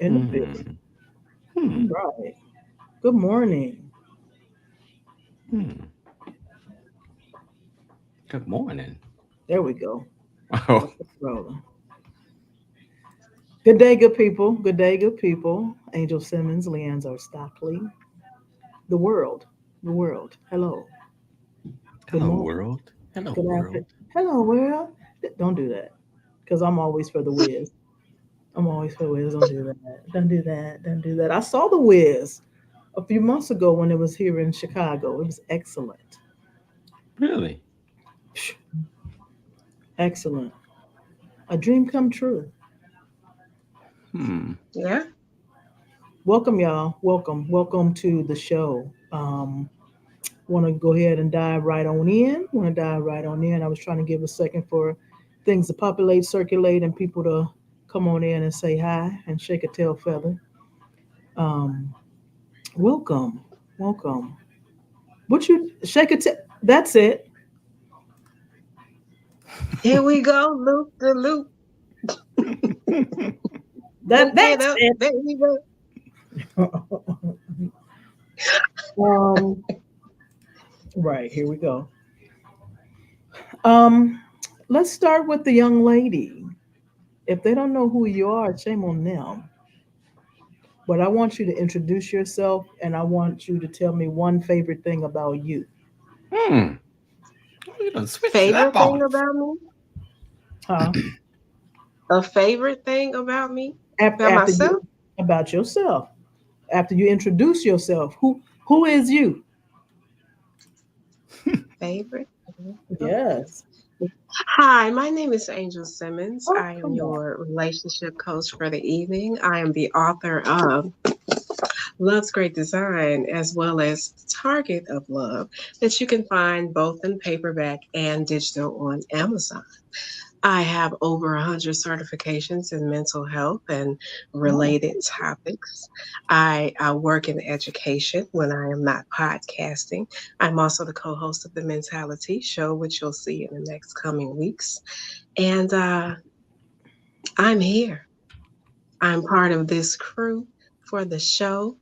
in the building. Hmm. Hmm. All right. Good morning. Hmm. Good morning. There we go. Oh, Let's get rolling. Good day, good people. Good day, good people. Angel Simmons, LeAnzar, Stockley. The world. The world. Hello. Good hello, morning. world. Hello, Good afternoon. world. Hello, world. Don't do that. Because I'm always for the whiz. I'm always for the whiz. Don't do that. Don't do that. Don't do that. I saw the whiz a few months ago when it was here in Chicago. It was excellent. Really? Phew, excellent. A dream come true. Hmm. Yeah. Welcome, y'all. Welcome. Welcome to the show. Want to go ahead and dive right on in. Want to dive right on in. I was trying to give a second for things to populate, circulate, and people to come on in and say hi and shake a tail feather. Um, welcome. Welcome. What you shake a tail? That's it. Here we go, loop the loop. That's Get up, it. baby. um, right, here we go. Um, let's start with the young lady. If they don't know who you are, shame on them. But I want you to introduce yourself and I want you to tell me one favorite thing about you. Hmm. You done switched it up Favorite on thing us. about me? Huh? A favorite thing about me? About After you myself? about yourself. After you introduce yourself, who is you? Favorite thing about Yes. me. Hi, my name is Angel Simmons. Oh, I am come on. your relationship coach for the evening. I am the author of Love's Great Design, as well as Target of Love, that you can find both in paperback and digital on Amazon. I have over 100 certifications in mental health and Oh, related topics. I work in education when I am not podcasting. I'm also the co host of the Mentality Show, which you'll see in the next coming weeks. And I'm here. I'm part of this crew for the show.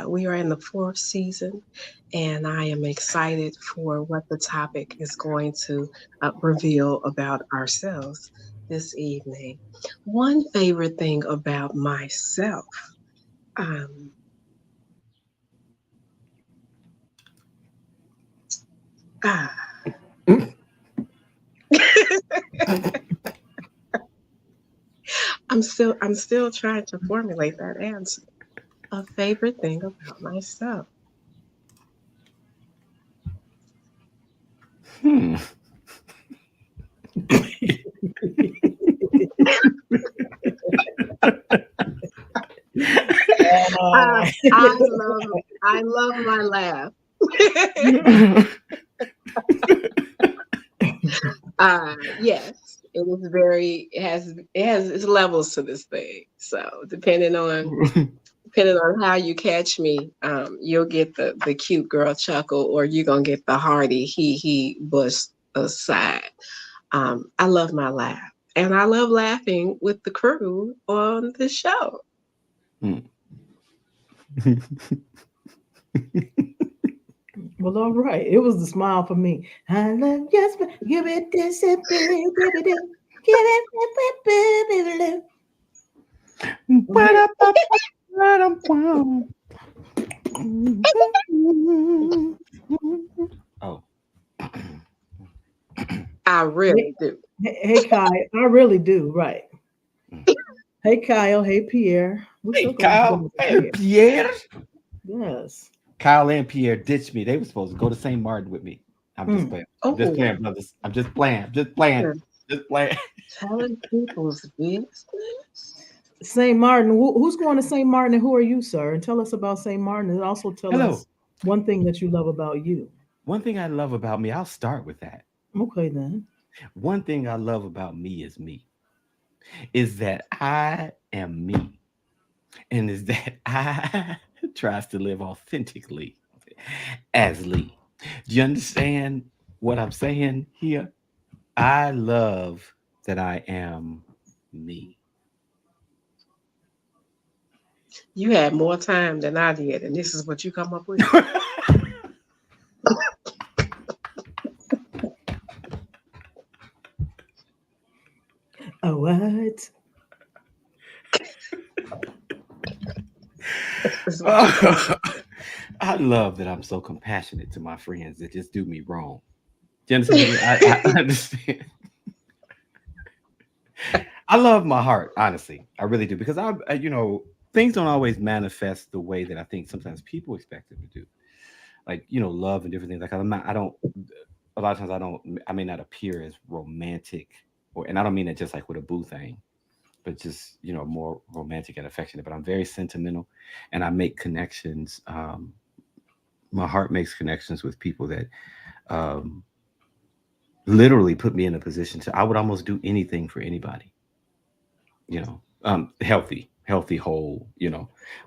We are in the fourth season, and I am excited for what the topic is going to reveal about ourselves this evening. One favorite thing about myself. Um, ah, I'm still trying to formulate that answer. A favorite thing about myself. Hmm. Uh, uh, I love I love my laugh. Yes, it has its levels to this thing. So depending on how you catch me, you'll get the cute girl chuckle, or you're gonna get the hearty he bust aside. I love my laugh, and I love laughing with the crew on the show. Hmm. well, all right. It was the smile for me. I love yes, give it this, give it this, give it, Oh. I Hey, really do. hey, Kai, I really do. Right. Hey, Kyle. Hey, Pierre. We're Hey, so glad you Kyle. guys are Hey, here. Pierre. Yes. Kyle and Pierre ditched me. They were supposed to go to St. Martin with me. I'm just Hmm. playing. I'm just Oh, playing, brothers. I'm just playing. I'm just playing. you're Just playing. telling people's business. St. Martin. Who's going to St. Martin and who are you, sir? And tell us about St. Martin and also tell Hello. us one thing that you love about you. One thing I love about me, I'll start with that. Okay, then. One thing I love about me is that I am me, and is that I tries to live authentically as Lee. Do you understand what I'm saying here? I love that I am me. You had more time than I did, and this is what you come up with. Oh, what? This is what you come up I love that I'm so compassionate to my friends that just do me wrong. Do you understand me? I understand. I love my heart, honestly. I really do because things don't always manifest the way that I think sometimes people expect them to do. Like, love and different things. Like, I don't, a lot of times I may not appear as romantic and I don't mean it just like with a boo thing, but just, more romantic and affectionate. But I'm very sentimental and I make connections. My heart makes connections with people that um, literally put me in a position I would almost do anything for anybody, healthy, whole,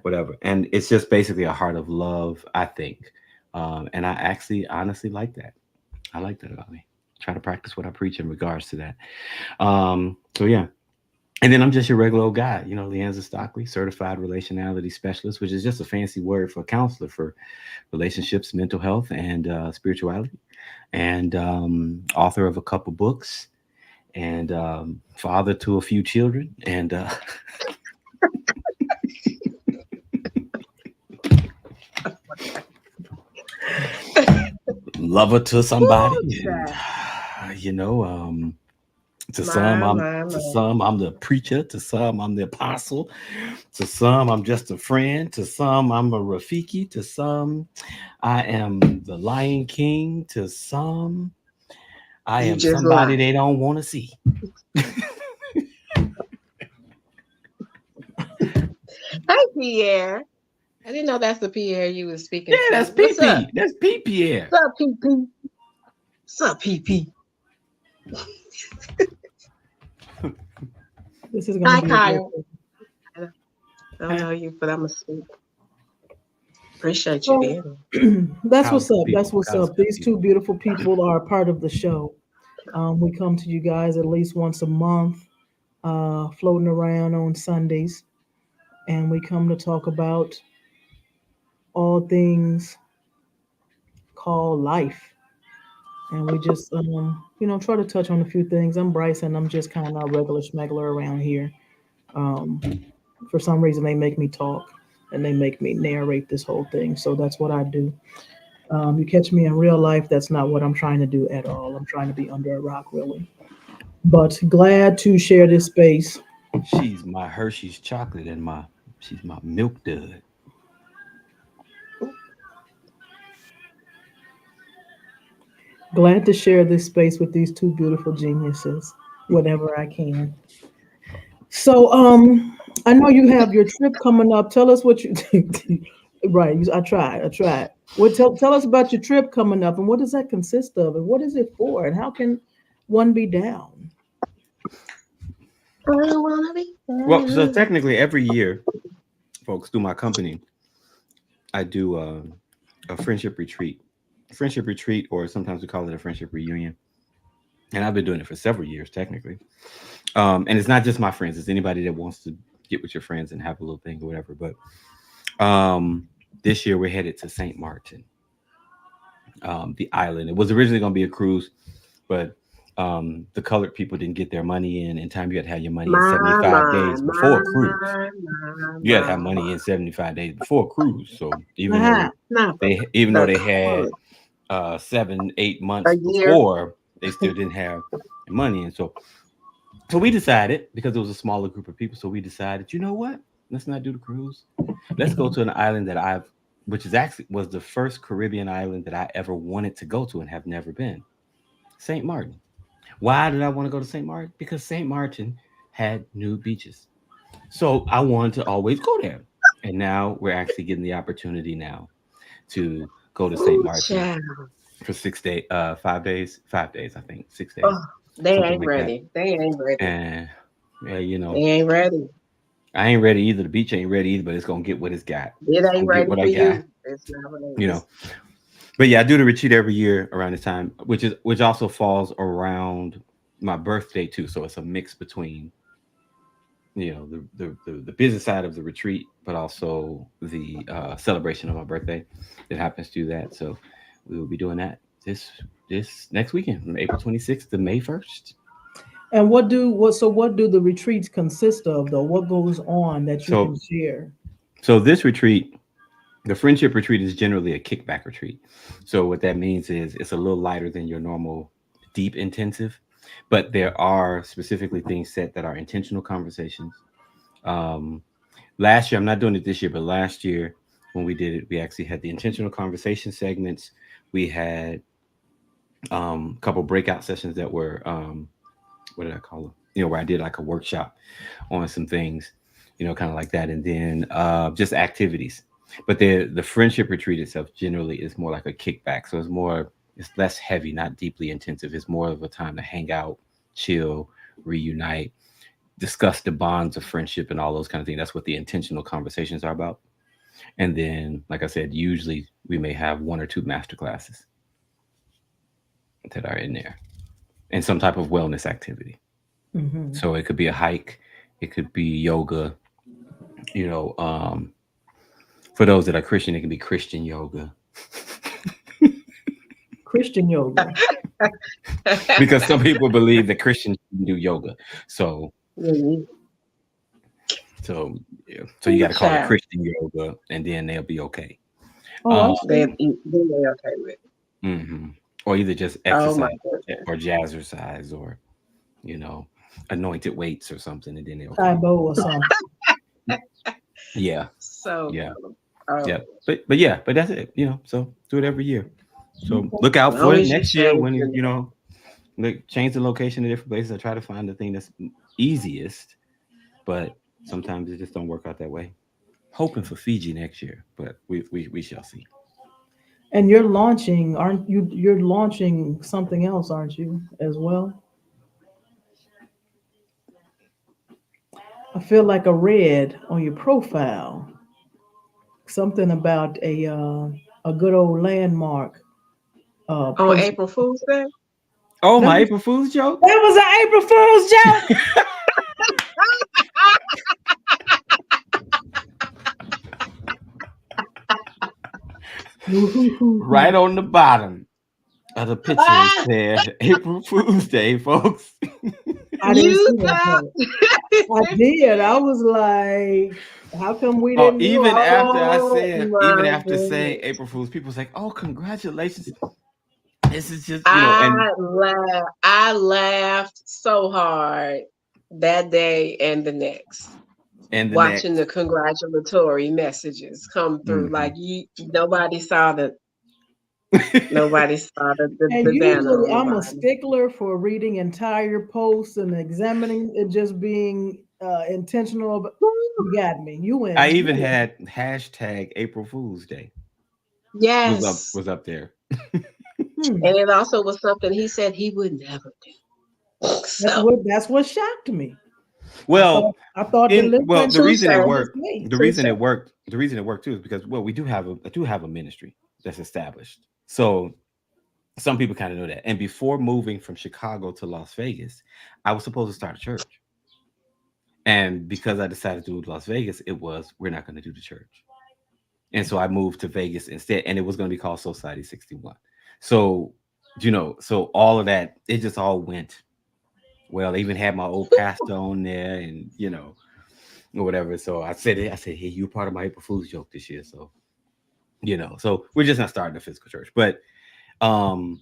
whatever. And it's just basically a heart of love, I think. And I actually honestly like that. I like that about me. Try to practice what I preach in regards to that. So yeah. And then I'm just your regular old guy, LeAnzar Stockley, certified relationality specialist, which is just a fancy word for counselor for relationships, mental health, and spirituality, and author of a couple books, and father to a few children, and lover to somebody, Ooh, and child. you know, um, to some My, I'm my, to my. some I'm the preacher, to some I'm the apostle, to some I'm just a friend, to some I'm a Rafiki, to some I am the Lion King, to some I You am just somebody lied. they don't want to see. Hi, Pierre. I didn't know that's the Pierre you was Yeah, speaking that's to. What's up? PP. That's PPR. What's up, PP? What's up, PP? This is going to Hi, be a good Kyle. one. I don't know you, but I'm going to speak. Appreciate you So being here. that's Kyle's what's good up. That's people. what's Kyle's up. good These two people. beautiful people are a part of the show. We come to you guys at least once a month, floating around on Sundays, and we come to talk about all things called life. And we just, try to touch on a few things. I'm Bryson. I'm just kind of a regular smuggler around here. Um, for some reason, they make me talk and they make me narrate this whole thing. So that's what I do. You catch me in real life, that's not what I'm trying to do at all. I'm trying to be under a rock, really. But glad to share this space. She's my Hershey's chocolate and she's my milk dud. Glad to share this space with these two beautiful geniuses whenever I can. So, I know you have your trip coming up. Tell us what you right. I tried. I tried. What tell us about your trip coming up and what does that consist of and what is it for and how can one be down? I want to be Well, so down. technically every year, folks, through my company, I do a friendship retreat, or sometimes we call it a friendship reunion. And I've been doing it for several years, technically. And it's not just my friends; it's anybody that wants to get with your friends and have a little thing or whatever. But this year we're headed to Saint Martin, the island. It was originally going to be a cruise, but the colored people didn't get their money in time. You had to have your money in My, 75 my, days before a my, cruise. You had to have my. money in 75 days before a cruise. So Aha. Not even though the they had color. 7, 8 months A year. before, they still didn't have money. And so we decided, because it was a smaller group of people, so we decided, you know what? Let's not do the cruise. Let's go to an island which is actually was the first Caribbean island that I ever wanted to go to and have never been. St. Martin. Why did I want to go to St. Martin? Because St. Martin had new beaches. So I wanted to always go there. And now we're actually getting the opportunity now to go to St. Ooh, Martin child. for 6 days, 5 days, 5 days, I think, 6 days, Oh, they something ain't like that. ready. They ain't ready. And yeah, They ain't ready. I ain't ready either. The beach ain't ready either, but it's gonna get what it's got. It It's ain't gonna get ready what for I got. you. It's not You ready. know. But yeah, I do the retreat every year around this time, which also falls around my birthday too. So it's a mix between the business side of the retreat, but also the celebration of my birthday that happens to that. So we will be doing that this next weekend from April 26th to May 1st. And what do the retreats consist of though? What goes on that you can So share? this retreat, the friendship retreat, is generally a kickback retreat. So what that means is it's a little lighter than your normal deep intensive, but there are specifically things set that are intentional conversations. Um, Last year, I'm not doing it this year, but last year when we did it, we actually had the intentional conversation segments. We had a couple breakout sessions that were what did I call them? Where I did like a workshop on some things, kind of like that, and then just activities. But the friendship retreat itself generally is more like a kickback, so it's less heavy, not deeply intensive. It's more of a time to hang out, chill, reunite, discuss the bonds of friendship and all those kind of things. That's what the intentional conversations are about. And then, like I said, usually we may have one or two master classes that are in there and some type of wellness activity. Hmm. So it could be a hike, it could be yoga, you know, um, for those that are Christian, it can be Christian yoga. Christian yoga. Because some people believe that Christians can do yoga. So Mhm. so yeah. So you Ooh, got to call it child. Christian yoga and then they'll be okay. Oh, Um, I They see. they okay with. mhm. Or either just Oh my exercise goodness. or jazzercise or you know, anointed weights or something, and then they're okay. Taibo or something. Yeah, So yeah, oh, yeah. But yeah, but that's it. So do it every year. So Okay. look out for long it as you next year change when your like change the location to different places. I try to find the thing that's easiest, but sometimes it just don't work out that way. Hoping for Fiji next year, but we shall see. And you're launching, aren't you? You're launching something else, aren't you, as well? I feel like a red on your profile. Something about a good old landmark on place. April Fool's Day. Oh, That my was April Fool's joke. that was an April Fool's joke. Woo-hoo-hoo-hoo. Right on the bottom of the picture, it Ah, said April Fool's Day, folks. I didn't you see that thought. part. I did. I was like, how come we Oh, didn't know even about after I that? Oh said, even my after saying goodness. April Fool's, people was like, "Oh, congratulations! This is just and I laughed so hard that day and the next, the watching next." the congratulatory messages come through. Like Mhm. you, nobody saw And the banner usually on the I'm a bottom. stickler for reading entire posts and examining it, just being intentional. But you got me. You I win. You even win. had hashtag April Fool's Day Yes, was up there. Hmm. and it also was something he said he would never do. So That's what shocked me. Well, I thought in well, deliverance the too was reason it sad, on its worked, way. too sad. the reason it worked too is because well, I do have a ministry that's established. So some people kind of know that. And before moving from Chicago to Las Vegas, I was supposed to start a church. And because I decided to move to Las Vegas, it was we're not going to do the church. And so I moved to Vegas instead, and it was going to be called Society 61. So, so all of that, it just all went well. I even had my old pastor on there, and or whatever. So I said it. I said, "Hey, you're part of my April Fool's joke this year." So so we're just not starting a physical church, but um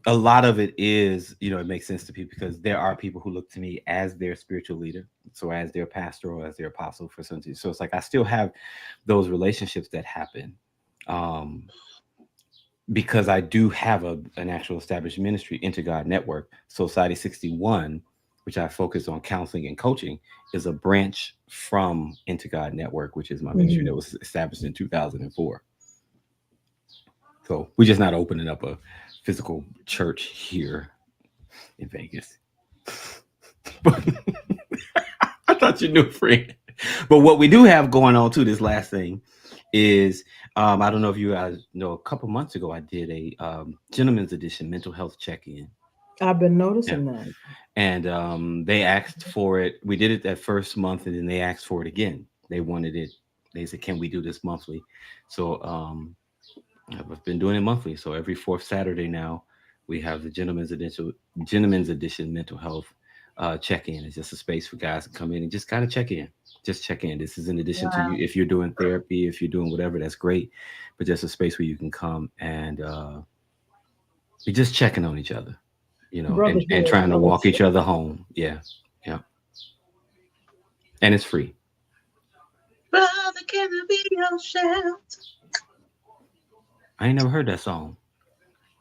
a lot of it is it makes sense to people because there are people who look to me as their spiritual leader, so as their pastor or as their apostle for something. So it's like I still have those relationships that happen um because I do have an actual established ministry, Into God Network. Society 61, which I focus on counseling and coaching, is a branch from Into God Network, which is my ministry Hmm. that was established in 2004. So we're just not opening up a physical church here in Vegas. But I thought you knew, friend. But what we do have going on too, this last thing, is I don't know if you guys know, a couple months ago I did a gentleman's edition mental health check-in. I've been Yeah. noticing that. and they asked for it. We did it that first month, and then they asked for it again. They wanted it. They said, "Can we do this monthly?" So I've been doing it monthly. So every fourth Saturday now, we have the Gentlemen's Edition mental health check-in. It's just a space for guys to come in and just kind of check in. Just check in. This is in addition to you. Wow. If you're doing therapy, if you're doing whatever, that's great. But just a space where you can come and be just checking on each other, and Brotherhood, trying to walk fellowship. each other home. Yeah, yeah, and it's free. Brother, can I be your shelter? I ain't never heard that song.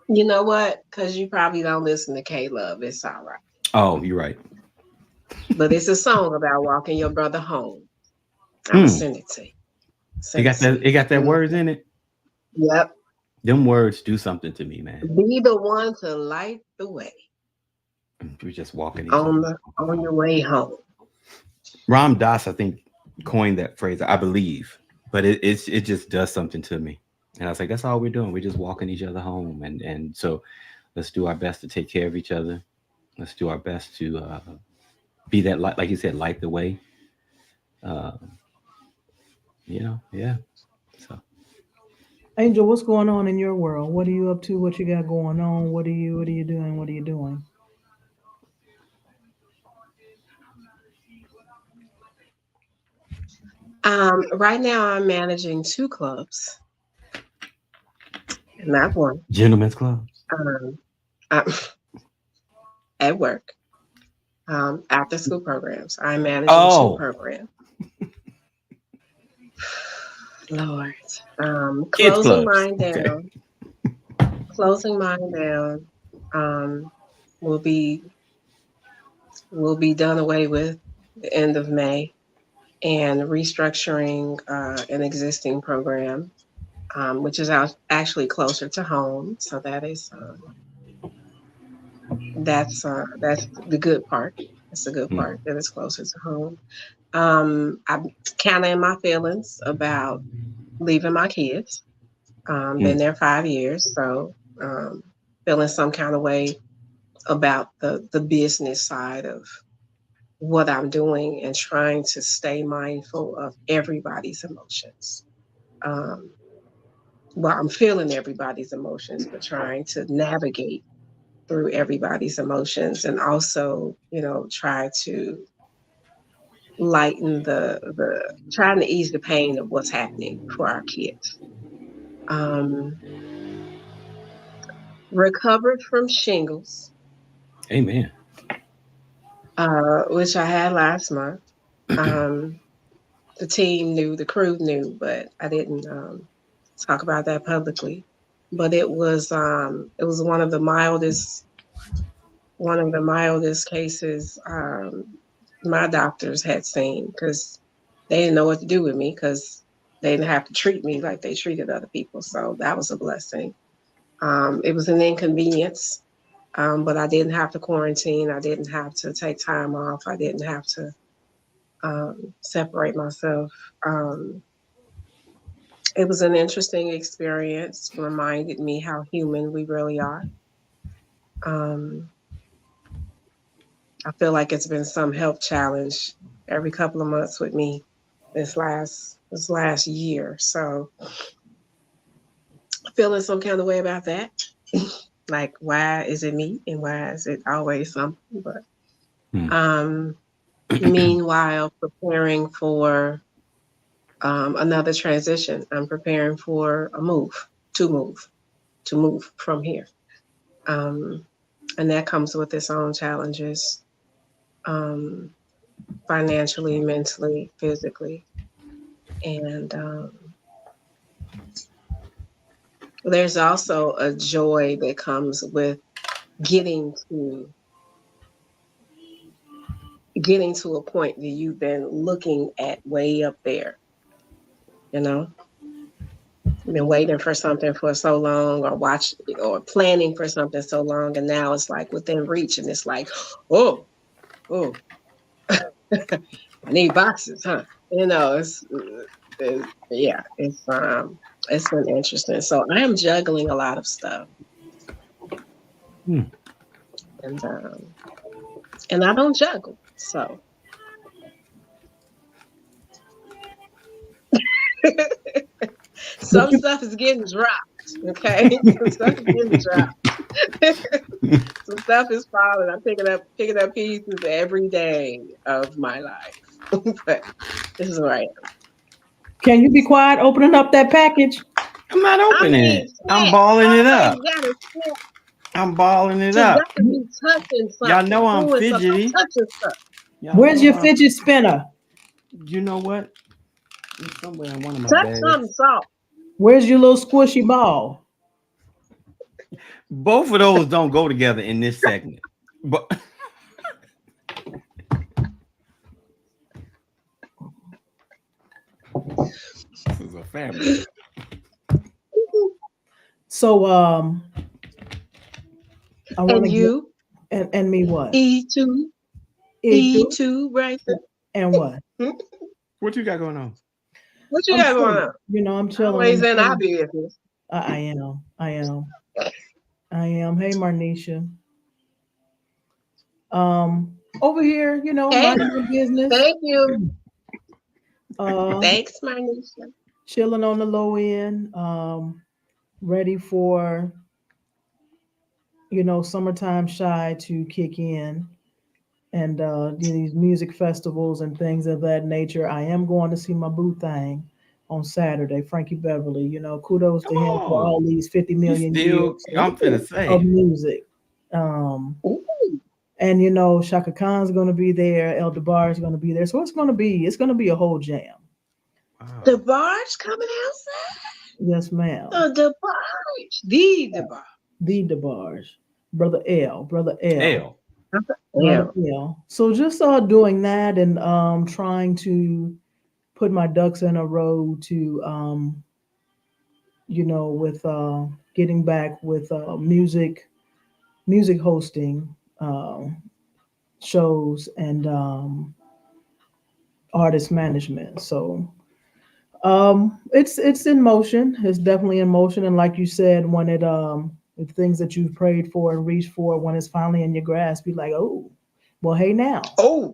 You know what? Because you probably don't listen to K Love. It's all right. Oh, you're right. But it's a song about walking your brother home. I'm going to Mm. send it to you. It Send it got to that. you. It got that Mhm. words in it. Yep. Them words do something to me, man. Be the one to light the way We're just walking each other. on your way home. Ram Dass, I think, coined that phrase. I believe, but it just does something to me. And I was like, that's all we're doing. We're just walking each other home, and so let's do our best to take care of each other. Let's do our best to be that light, like you said, light the way. Uh, yeah. So Angel, what's going on in your world? What are you up to? What you got going on? What are you doing? What are you doing? Right now, I'm managing two clubs, not one. gentlemen's club. Um, I'm at work, after school programs. I'm managing two Oh, programs. Lord, kids clubs. Okay. closing mine down, um, will be will be done away with the end of May, and restructuring an existing program, which is actually closer to home. So that's the good part. That's the good Mm, part that it's closer to home. I'm kind of in my feelings about leaving my kids. Been mm, there 5 years, so feeling some kind of way about the business side of what I'm doing and trying to stay mindful of everybody's emotions. Um, well, I'm feeling everybody's emotions, but trying to navigate through everybody's emotions, and also, try to lighten the trying to ease the pain of what's happening for our kids. Um, Recovered from shingles, amen. which I had last month. Um, the team knew, the crew knew, but I didn't talk about that publicly. But it was one of the mildest cases my doctors had seen, because they didn't know what to do with me, because they didn't have to treat me like they treated other people. So that was a blessing. It was an inconvenience, but I didn't have to quarantine. I didn't have to take time off. I didn't have to separate myself. Um, it was an interesting experience, reminded me how human we really are. Um, I feel like it's been some health challenge every couple of months with me this last year. So feeling some kind of way about that. Like, why is it me and why is it always something? But Mm, um meanwhile, preparing for another transition. I'm preparing for a move, to move, to move from here. Um, and that comes with its own challenges, um, financially, mentally, physically. And there's also a joy that comes with getting to getting to a point that you've been looking at way up there, you know, been waiting for something for so long, or planning for something so long, and now it's like within reach, and it's like, oh, oh, I need boxes, huh? Yeah, it's been interesting. So I am juggling a lot of stuff, mm. and and I don't juggle. So But some you stuff is getting dropped. Okay, some stuff is getting dropped. Some stuff is falling. I'm picking up pieces every day of my life. But this is where I am. can you be quiet opening up that package? I'm not I opening mean, it. I'm snap. balling it Always up. gotta snap. I'm balling it Just up. gotta be touching Y'all something, know I'm doing something. I'm fidgety. touching stuff. Y'all Where's know your I'm. fidget spinner? You know what? It's somewhere in one of my Touch something bags. soft. Where's your little squishy ball? Both of those don't go together in this segment. But this is a family show. So I want And to get you, and me what? E2, E2 E2, Bryson. and what? What you got going on? What you I'm got going chilling. on? I'm chilling in Always the in our sun. business. I am. I am. I am. Hey, Marnisha. Over here, Hey, minding my business. thank you. Uh, Thanks, Marnisha. chilling on the low end. Ready for summertime shy to kick in, and these music festivals and things of that nature. I am going to see my boo thing on Saturday, Frankie Beverly. Kudos to Come him for all on. these 50 You million still, years I'm finna of say, music. Um, Ooh, and Shaka Khan's going to be there, El DeBar is going to be there, so it's going to be a whole jam. the wow. barge coming outside. Yes, ma'am. The barge. The barge. The DeBarge, L. brother Yeah. L. So just doing that and trying to put my ducks in a row to with getting back with music hosting uh, shows and artist management. So it's in motion. It's definitely in motion. And like you said, when the things that you've prayed for and reached for, when it's finally in your grasp, be like, oh, well, hey now, Oh,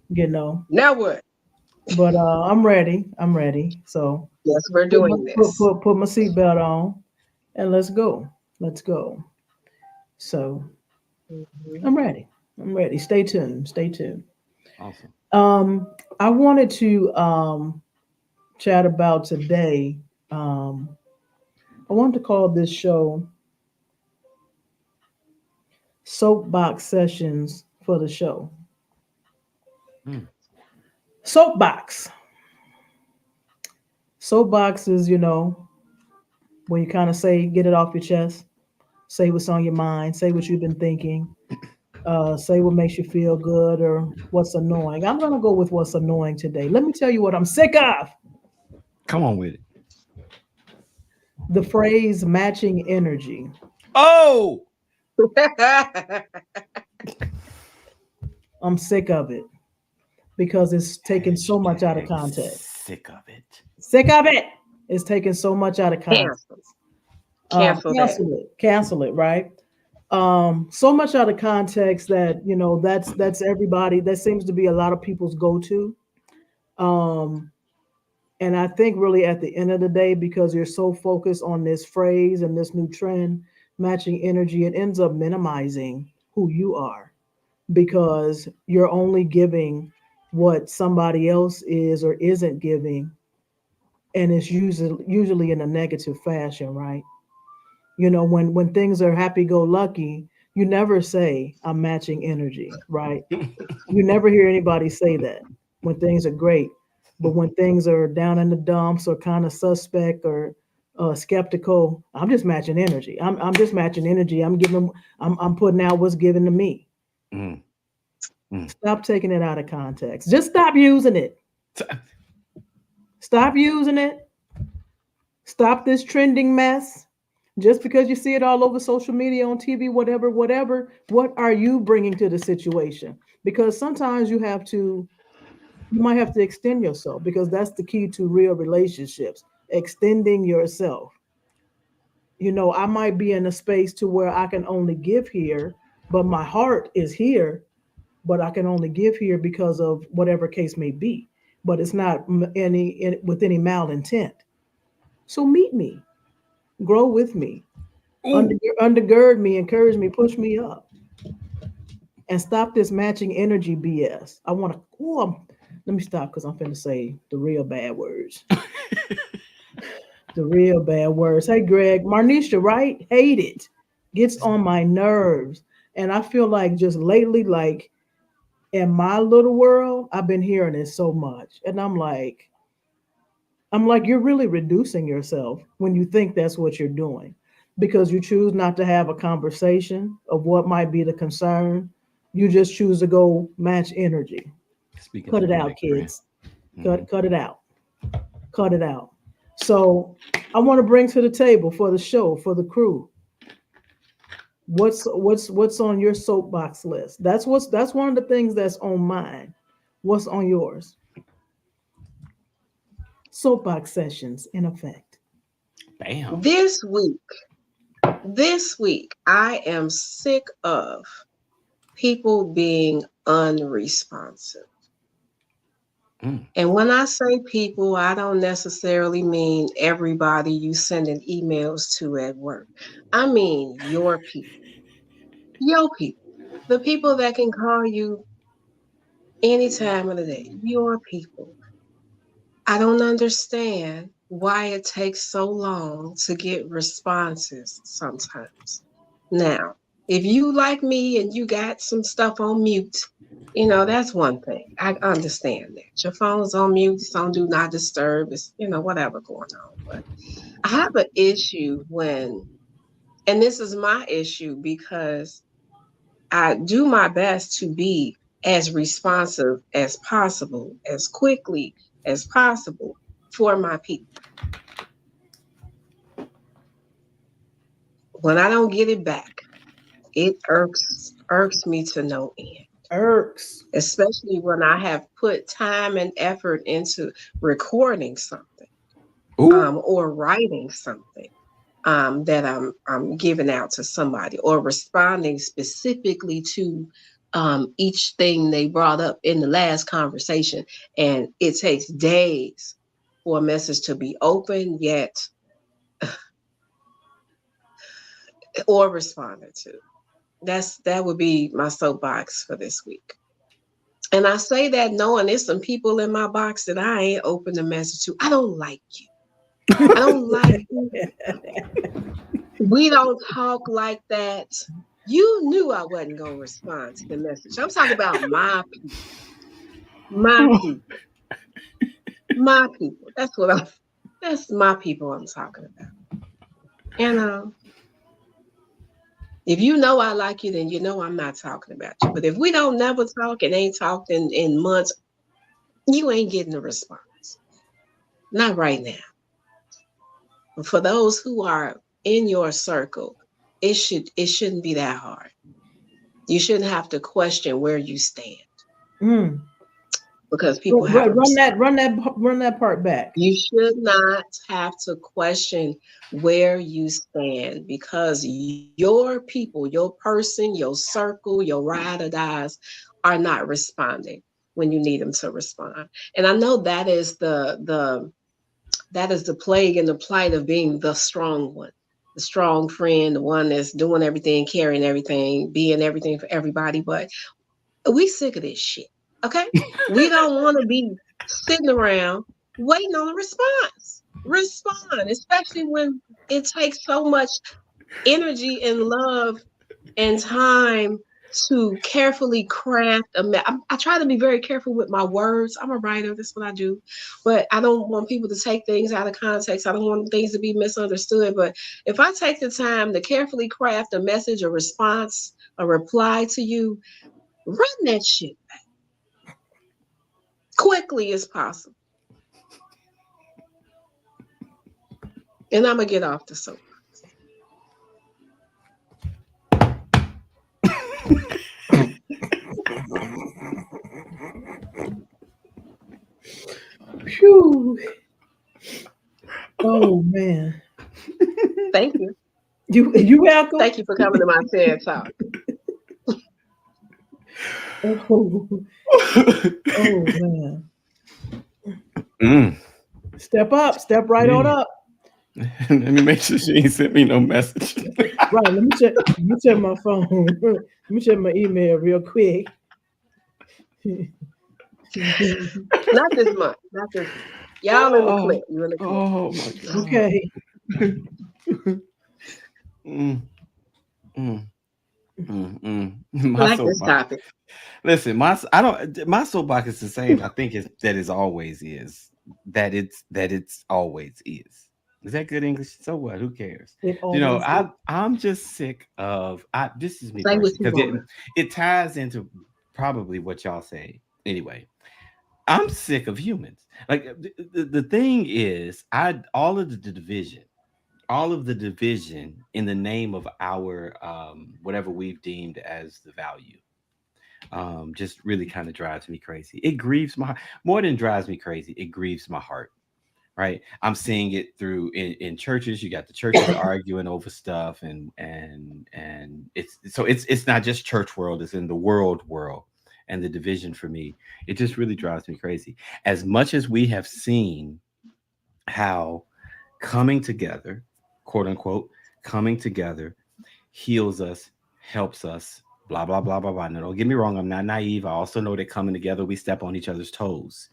you know. now what? But I'm ready. I'm ready. So Yes, we're doing this. put my seatbelt on and let's go. Let's go. So Mhm. I'm ready. I'm ready. Stay tuned. Stay tuned. Awesome. Um, I wanted to chat about today. Um, I wanted to call this show Soapbox Sessions for the show. Mm. Soapbox. Soapbox is, when you kind of say, get it off your chest, say what's on your mind, say what you've been thinking, say what makes you feel good or what's annoying. I'm going to go with what's annoying today. Let me tell you what I'm sick of, Come on with it. the phrase matching energy. Oh, I'm sick of it because it's taken so much out of hashtag context. sick of it. Sick of it. It's taken so much out of context. Cancel. Cancel that. Cancel it, right? So much out of context that that's everybody. That seems to be a lot of people's go-to. Um, and I think really at the end of the day, because you're so focused on this phrase and this new trend, matching energy, it ends up minimizing who you are because you're only giving what somebody else is or isn't giving, and it's usually in a negative fashion, right? When things are happy go lucky, you never say I'm matching energy, right? You never hear anybody say that when things are great. But when things are down in the dumps or kind of suspect or skeptical, I'm just matching energy. I'm just matching energy. I'm putting out what's given to me. Mm, mm. Stop taking it out of context. Just stop using it. Stop using it. Stop this trending mess. Just because you see it all over social media, on TV, whatever, whatever, what are you bringing to the situation? Because sometimes you might have to extend yourself because that's the key to real relationships, extending yourself. I might be in a space to where I can only give here, but my heart is here. but I can only give here because of whatever case may be. But it's not with any malintent. So meet me, grow with me, under, Ooh. undergird me, encourage me, push me up, and stop this matching energy BS. I want to. Let me stop because I'm finna say the real bad words. The real bad words. Hey, Greg, Marnisha, right? Hate it. Gets on my nerves. And I feel like just lately, like in my little world, I've been hearing it so much. And I'm like, you're really reducing yourself when you think that's what you're doing because you choose not to have a conversation of what might be the concern. You just choose to go match energy. Speaking Cut to it the out, mic, friend. kids. Hmm. Cut it out. Cut it out. So I want to bring to the table for the show, for the crew, what's on your soapbox list? That's one of the things that's on mine. What's on yours? Soapbox sessions in effect. Bam. This week, I am sick of people being unresponsive. Mm. And when I say people, I don't necessarily mean everybody you sending emails to at work. I mean your people, the people that can call you any time of the day, your people. I don't understand why it takes so long to get responses sometimes. Now, if you like me and you got some stuff on mute, that's one thing. I understand that. Your phone's on mute, it's on do not disturb, it's, whatever going on. But I have an issue and this is my issue because I do my best to be as responsive as possible, as quickly as possible for my people. When I don't get it back, it irks me to no end, Irks. especially when I have put time and effort into recording something, Ooh. or writing something, that I'm giving out to somebody or responding specifically to each thing they brought up in the last conversation. And it takes days for a message to be open yet or responded to. That would be my soapbox for this week. And I say that knowing there's some people in my box that I ain't open the message to. I don't like you. I don't like you. We don't talk like that. You knew I wasn't gonna respond to the message. I'm talking about my people, my people. That's my people I'm talking about. And if you know I like you, then you know I'm not talking about you. But if we don't never talk and ain't talked in months, you ain't getting a response. Not right now. But for those who are in your circle, it shouldn't be that hard. You shouldn't have to question where you stand Mm. because people have a Run that, response. run that part back. You should not have to question where you stand because your people, your person, your circle, your ride or dies are not responding when you need them to respond. And I know that is the plague and the plight of being the strong one, the strong friend, the one that's doing everything, carrying everything, being everything for everybody. But we sick of this shit. Okay? We don't want to be sitting around waiting on a response. Respond, especially when it takes so much energy and love and time to carefully craft I try to be very careful with my words. I'm a writer, that's what I do. But I don't want people to take things out of context. I don't want things to be misunderstood. But if I take the time to carefully craft a message, a response, a reply to you, run that shit quickly as possible. And I'm gonna get off the soap. Phew. Oh man. Thank you. You welcome. Thank you for coming to my TED Talk. Oh, oh man. Mm, Step up, step right on yeah. up. Let me make sure she ain't sent me no message. Right, let me check my phone. Let me check my email real quick. Not this month. Not this month. Y'all in the Oh, clear. You in the clear. oh my God. Okay. Mm, mm, I my like this soapbox. topic. Listen, I don't. My soapbox is the same. I think it's that it always is. It's always is. Is that good English? So what? Who cares? It You know, always is. I'm just sick of. This is me Say what personally you because it want. it ties into probably what y'all say anyway. I'm sick of humans. Like the thing is, I all of the division in the name of our whatever we've deemed as the value just really kind of drives me crazy. It grieves my more than drives me crazy. It grieves my heart. Right, I'm seeing it through in churches. You got the churches arguing over stuff, and it's not just church world; it's in the world, and the division for me. It just really drives me crazy. As much as we have seen how coming together, quote unquote, coming together heals us, helps us, blah, blah, blah, blah, blah. Now, don't get me wrong, I'm not naive. I also know that coming together, we step on each other's toes.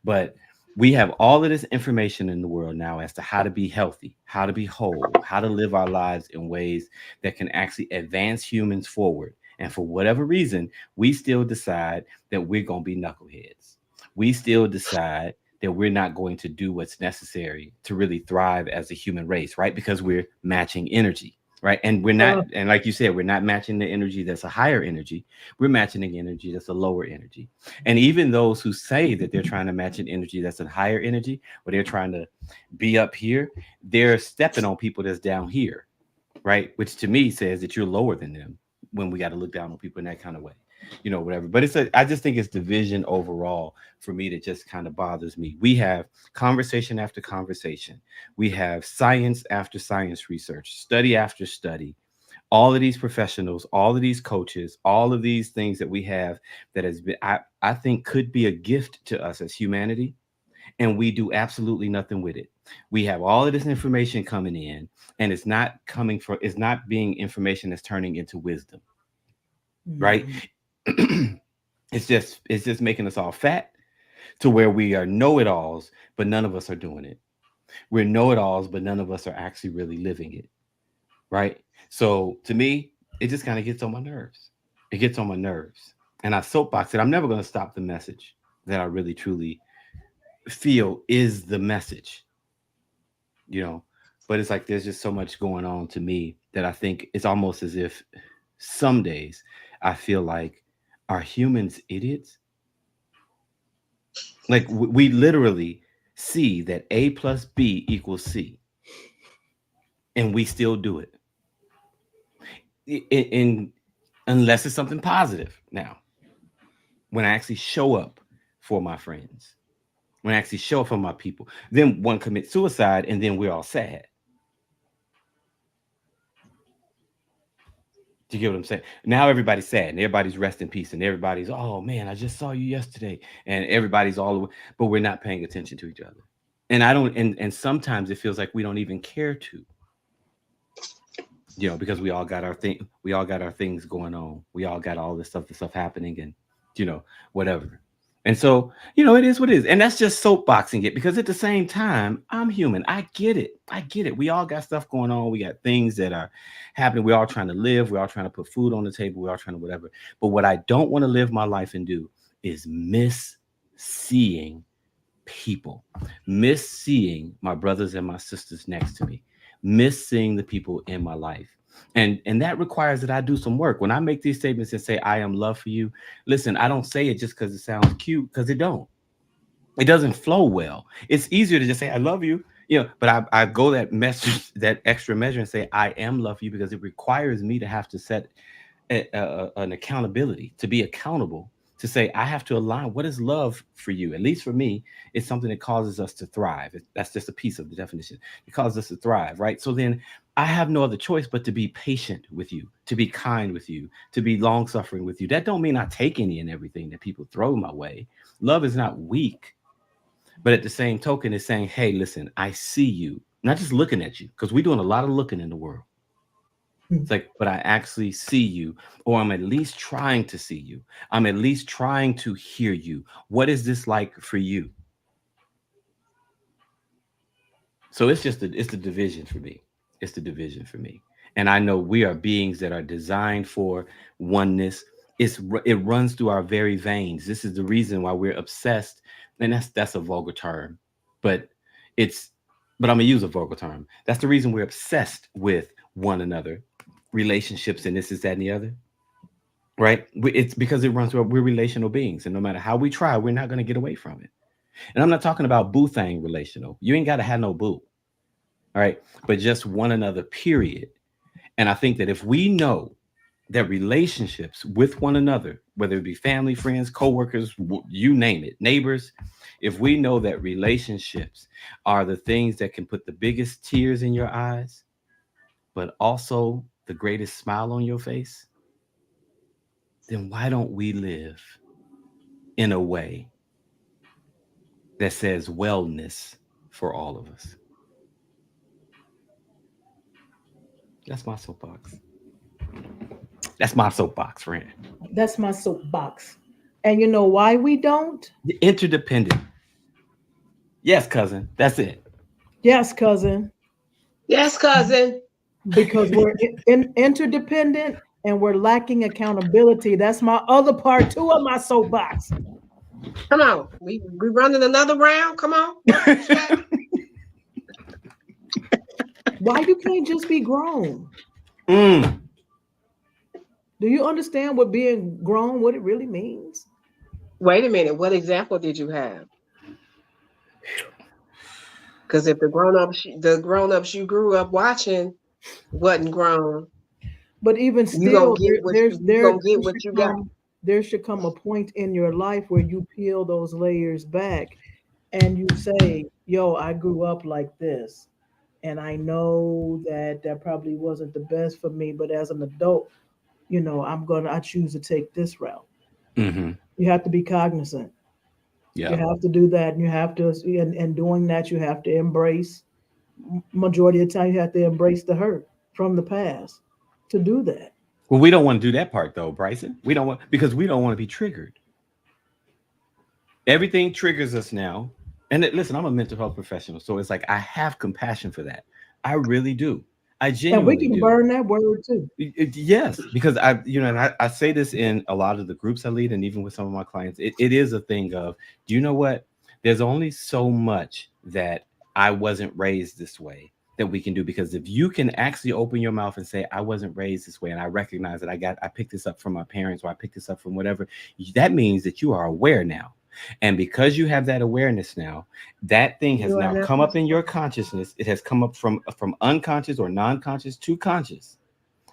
But we have all of this information in the world now as to how to be healthy, how to be whole, how to live our lives in ways that can actually advance humans forward. And for whatever reason, we still decide that we're going to be knuckleheads. We still decide that we're not going to do what's necessary to really thrive as a human race, right? Because we're matching energy, right? And we're not, Uh, and like you said, we're not matching the energy that's a higher energy. We're matching the energy that's a lower energy. And even those who say that they're trying to match an energy that's a higher energy, or they're trying to be up here, they're stepping on people that's down here, right? Which to me says that you're lower than them when we got to look down on people in that kind of way, whatever. But I just think it's division overall for me that just kind of bothers me. We have conversation after conversation, we have science after science research, study after study, all of these professionals, all of these coaches, all of these things that we have that has been, I think could be a gift to us as humanity. And we do absolutely nothing with it. We have all of this information coming in, and it's not being information that's turning into wisdom, right? mm, It's just making us all fat to where we are know-it-alls, but none of us are doing it. We're know-it-alls, but none of us are actually really living it, right? So to me, it just kind of gets on my nerves. It gets on my nerves. And I soapbox it. I'm never going to stop the message that I really truly feel is the message, you know. But it's like there's just so much going on to me that I think it's almost as if some days I feel like, are humans idiots? Like we literally see that A plus B equals C, and we still do it. In unless it's something positive. Now, when I actually show up for my friends, when I actually show up for my people, then one commits suicide, and then we're all sad. Do you get what I'm saying? Now everybody's sad, and everybody's rest in peace, and everybody's, oh man, I just saw you yesterday, and everybody's all, but we're not paying attention to each other. And I don't, and sometimes it feels like we don't even care to, because we all got our things going on. We all got all this stuff happening, and whatever. And so, it is what it is. And that's just soapboxing it, because at the same time, I'm human. I get it. I get it. We all got stuff going on. We got things that are happening. We're all trying to live. We're all trying to put food on the table. We're all trying to whatever. But what I don't want to live my life and do is miss seeing people, miss seeing my brothers and my sisters next to me, miss seeing the people in my life. And that requires that I do some work. When I make these statements and say I am love for you, listen, I don't say it just because it sounds cute, because it doesn't flow well. It's easier to just say I love you, but I go that message, that extra measure, and say I am love for you, because it requires me to have to set an accountability, to be accountable, to say, I have to align what is love for you. At least for me, it's something that causes us to thrive. That's just a piece of the definition. It causes us to thrive, right? So then I have no other choice but to be patient with you, to be kind with you, to be long suffering with you. That don't mean I take any and everything that people throw my way. Love is not weak, but at the same token, it's saying, hey, listen, I see you, not just looking at you, because we're doing a lot of looking in the world. It's like, but I actually see you, or I'm at least trying to see you. I'm at least trying to hear you. What is this like for you? So it's the division for me. It's the division for me. And I know we are beings that are designed for oneness. It runs through our very veins. This is the reason why we're obsessed. And that's a vulgar term, but it's but I'm gonna use a vulgar term. That's the reason we're obsessed with one another, relationships, and this is that and the other. Right? It's because it runs through. We're relational beings, and no matter how we try, we're not gonna get away from it. And I'm not talking about boo thing relational. You ain't gotta have no boo. All right, but just one another, period. And I think that if we know that relationships with one another, whether it be family, friends, coworkers, you name it, neighbors, if we know that relationships are the things that can put the biggest tears in your eyes, but also the greatest smile on your face, then why don't we live in a way that says wellness for all of us? That's my soapbox. That's my soapbox, friend. That's my soapbox. And you know why we don't? Interdependent. Yes, cousin. That's it. Yes, cousin, Yes, cousin. because we're interdependent and we're lacking accountability. That's my other part too of my soapbox. Come on. We running another round. Come on. What you got? Why you can't just be grown? Mm. Do you understand what being grown, what it really means? Wait a minute. What example did you have? Because if the grown ups you grew up watching wasn't grown, But even you gonna still, get what you gonna get what you got. there should come a point in your life where you peel those layers back and you say, "Yo, I grew up like this, and I know that that probably wasn't the best for me, but as an adult, I choose to take this route." Mm-hmm. You have to be cognizant. You Yeah. have to do that, and you have to, and doing that, you have to embrace. Majority of the time, you have to embrace the hurt from the past to do that. Well, we don't want to do that part though, Bryson. We don't want because we don't want to be triggered. Everything triggers us now. And listen, I'm a mental health professional, so it's like I have compassion for that. I really do. I And we genuinely can do. burn that word too. Yes, because and I say this in a lot of the groups I lead, and even with some of my clients, it is a thing of, do you know what? There's only so much that I wasn't raised this way that we can do. Because if you can actually open your mouth and say, I wasn't raised this way, and I recognize that I picked this up from my parents, or I picked this up from whatever, that means that you are aware now. And because you have that awareness now, that thing has You are now not come up in responsible. your consciousness. It has come up from unconscious or non-conscious to conscious,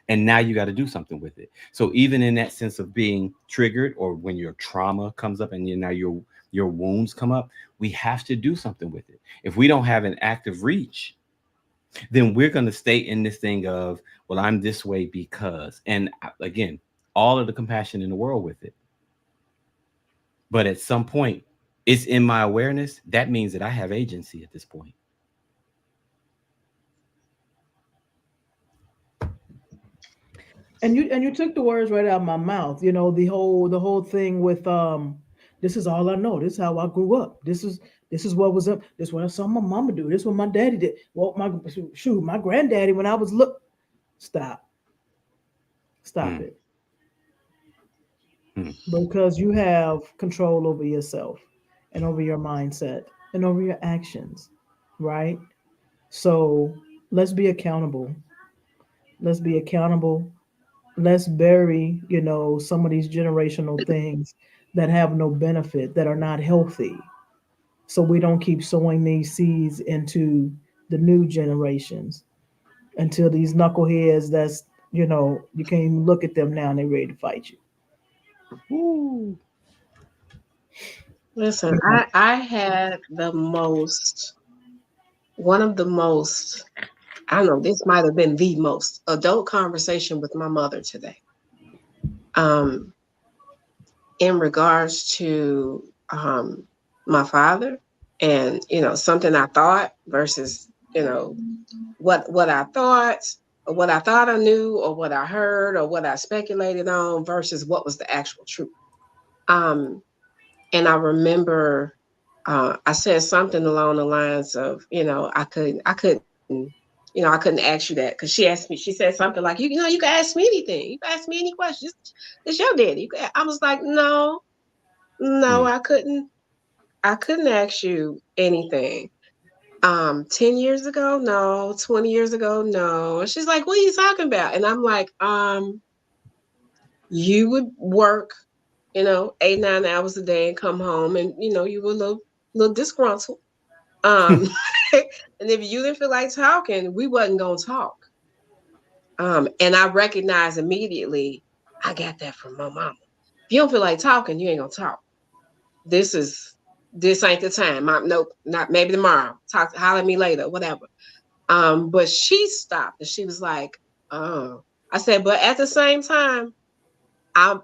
and now you got to do something with it. So even in that sense of being triggered, or when your trauma comes up and now your wounds come up, we have to do something with it. If we don't have an active reach, then we're going to stay in this thing of, well, I'm this way because, and again, all of the compassion in the world with it. But at some point, it's in my awareness. That means that I have agency at this point. And you took the words right out of my mouth. The whole thing with this is all I know. This is how I grew up. This is what was up. This is what I saw my mama do. This is what my daddy did. Well, my granddaddy when I was look. Stop. Stop Hmm, it. hmm. Because you have control over yourself and over your mindset and over your actions, right? So let's be accountable. Let's be accountable. Let's bury, some of these generational things that have no benefit, that are not healthy. So we don't keep sowing these seeds into the new generations until these knuckleheads you can't even look at them now and they're ready to fight you. Woo. Listen, Yeah. I had the most, one of the most, I don't know, this might have been the most adult conversation with my mother today. Um, in regards to my father and, something I thought versus, you know, what I thought or what I thought I knew or what I heard or what I speculated on versus what was the actual truth. Um, and I remember I said something along the lines of, I couldn't, I couldn't ask you that because she asked me. She said something like, you can ask me anything. You can ask me any questions. It's your daddy. I was like, no, no, Mm. I couldn't ask you anything. 10 years ago, no. 20 years ago, no. She's like, what are you talking about? And I'm like, you would work, 8, 9 hours a day and come home and, you were a little disgruntled. Um, and if you didn't feel like talking, we wasn't gonna talk. And I recognized immediately, I got that from my mama. If you don't feel like talking, you ain't gonna talk. This is this ain't the time. Nope, not maybe tomorrow. Holler at me later, whatever. But she stopped and she was like, oh. I said, but at the same time, I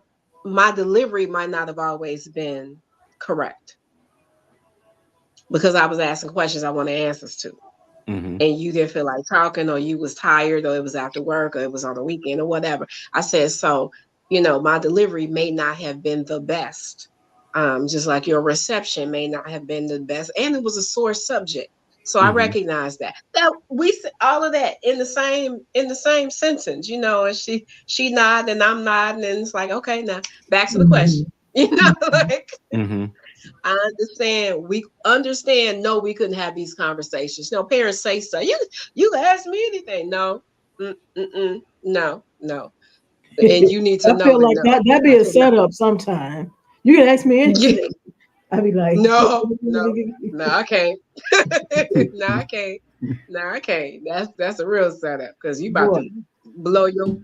my delivery might not have always been correct because I was asking questions I wanted answers to. Mm-hmm. And you didn't feel like talking or you was tired or it was after work or it was on the weekend or whatever. I said, so, my delivery may not have been the best. Just like your reception may not have been the best. And it was a sore subject. So I Mm-hmm. recognize that. That we said all of that in the same sentence, and she nodded and I'm nodding and it's like, okay, now back to the Mhm. question. Like Mm-hmm. I understand. We understand. No, we couldn't have these conversations. No, parents say so. You can ask me anything. No, no, no. And you need to I know feel that like no, that I be a cannot. setup sometime. You can ask me Yeah, anything. I be like, no, no, no, I can't. No, I can't. No, I can't. That's a real setup because you about boy, to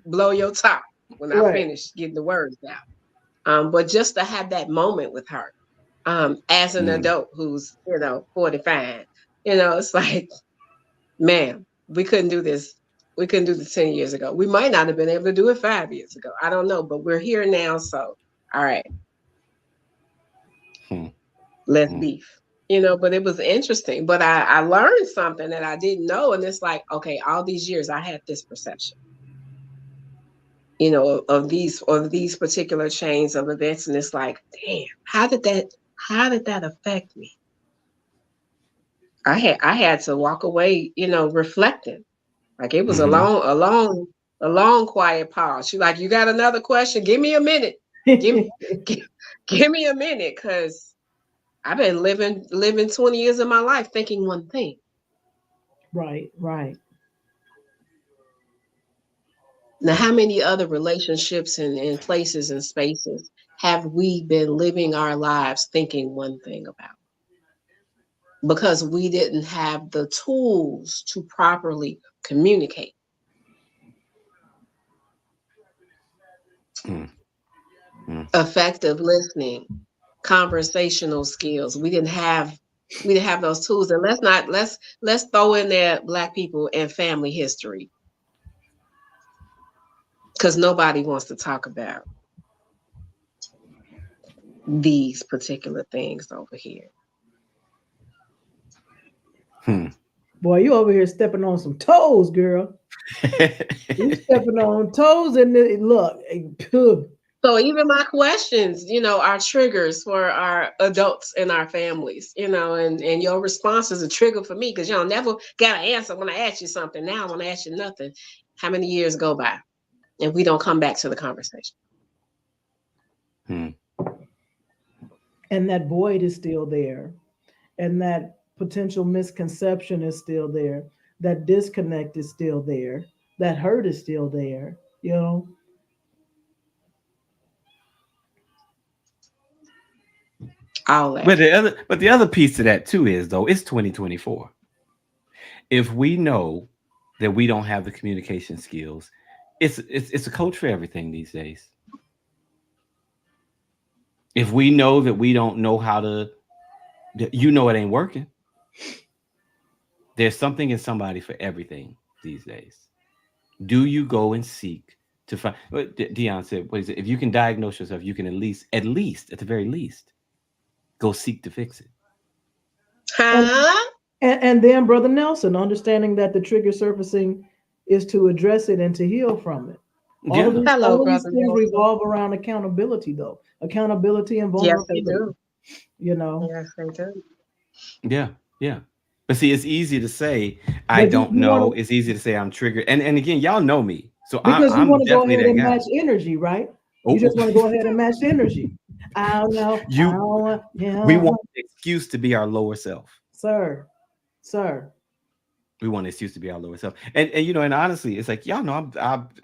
blow your top when I right. finish getting the words out. But just to have that moment with her, as an Mm. adult who's 45, it's like, man, we couldn't do this. We couldn't do this 10 years ago. We might not have been able to do it 5 years ago. I don't know, but we're here now. So, all right, Hmm. let's Hmm. beef. But it was interesting. But I learned something that I didn't know. And it's like, okay, all these years I had this perception, of these particular chains of events. And it's like, damn, how did that affect me? I had to walk away, reflecting. Like it was a Mm-hmm. long, a long, a long quiet pause. She like, you got another question? Give me a minute. Give me give, give me a minute, cause I've been living 20 years of my life thinking one thing. Right, right. Now, how many other relationships and places and spaces have we been living our lives thinking one thing about? Because we didn't have the tools to properly communicate. Mm. Mm. Effective listening, conversational skills. We didn't have those tools. And let's throw in there Black people and family history because nobody wants to talk about these particular things over here. Hmm. Boy, you over here stepping on some toes, girl. You stepping on toes and look, So even my questions, are triggers for our adults and our families, and your response is a trigger for me because you don't never got an answer when I ask you something. Now I want to ask you nothing. How many years go by and we don't come back to the conversation? Hmm. and that void is still there, and that potential misconception is still there, that disconnect is still there, that hurt is still there. You know, All that. But the other piece to that too is though it's 2024. If we know that we don't have the communication skills, it's a code for everything these days. If we know that we don't know how to, you know, it ain't working. There's something in somebody for everything these days. Do you go and seek to find? What Dion said, what is it? If you can diagnose yourself, you can at the very least, go seek to fix it. And, Huh? and then, Brother Nelson, understanding that the trigger surfacing is to address it and to heal from it. Yeah, Hello, All of these brother things Nelson. revolve around accountability, though. Accountability and Yes, they vulnerability. do. You know, Yes, they do. yeah, yeah. But see, it's easy to say I but don't you want know. to It's easy to say I'm triggered. And again, y'all know me, so because you I'm want to go definitely ahead that and guy. match energy, right? You Oh, just want to go ahead and match energy. I don't know. I you. don't want, We yeah, want an excuse to be our lower self. sir, sir. We want an excuse to be our lower self. And you know, and honestly, it's like y'all know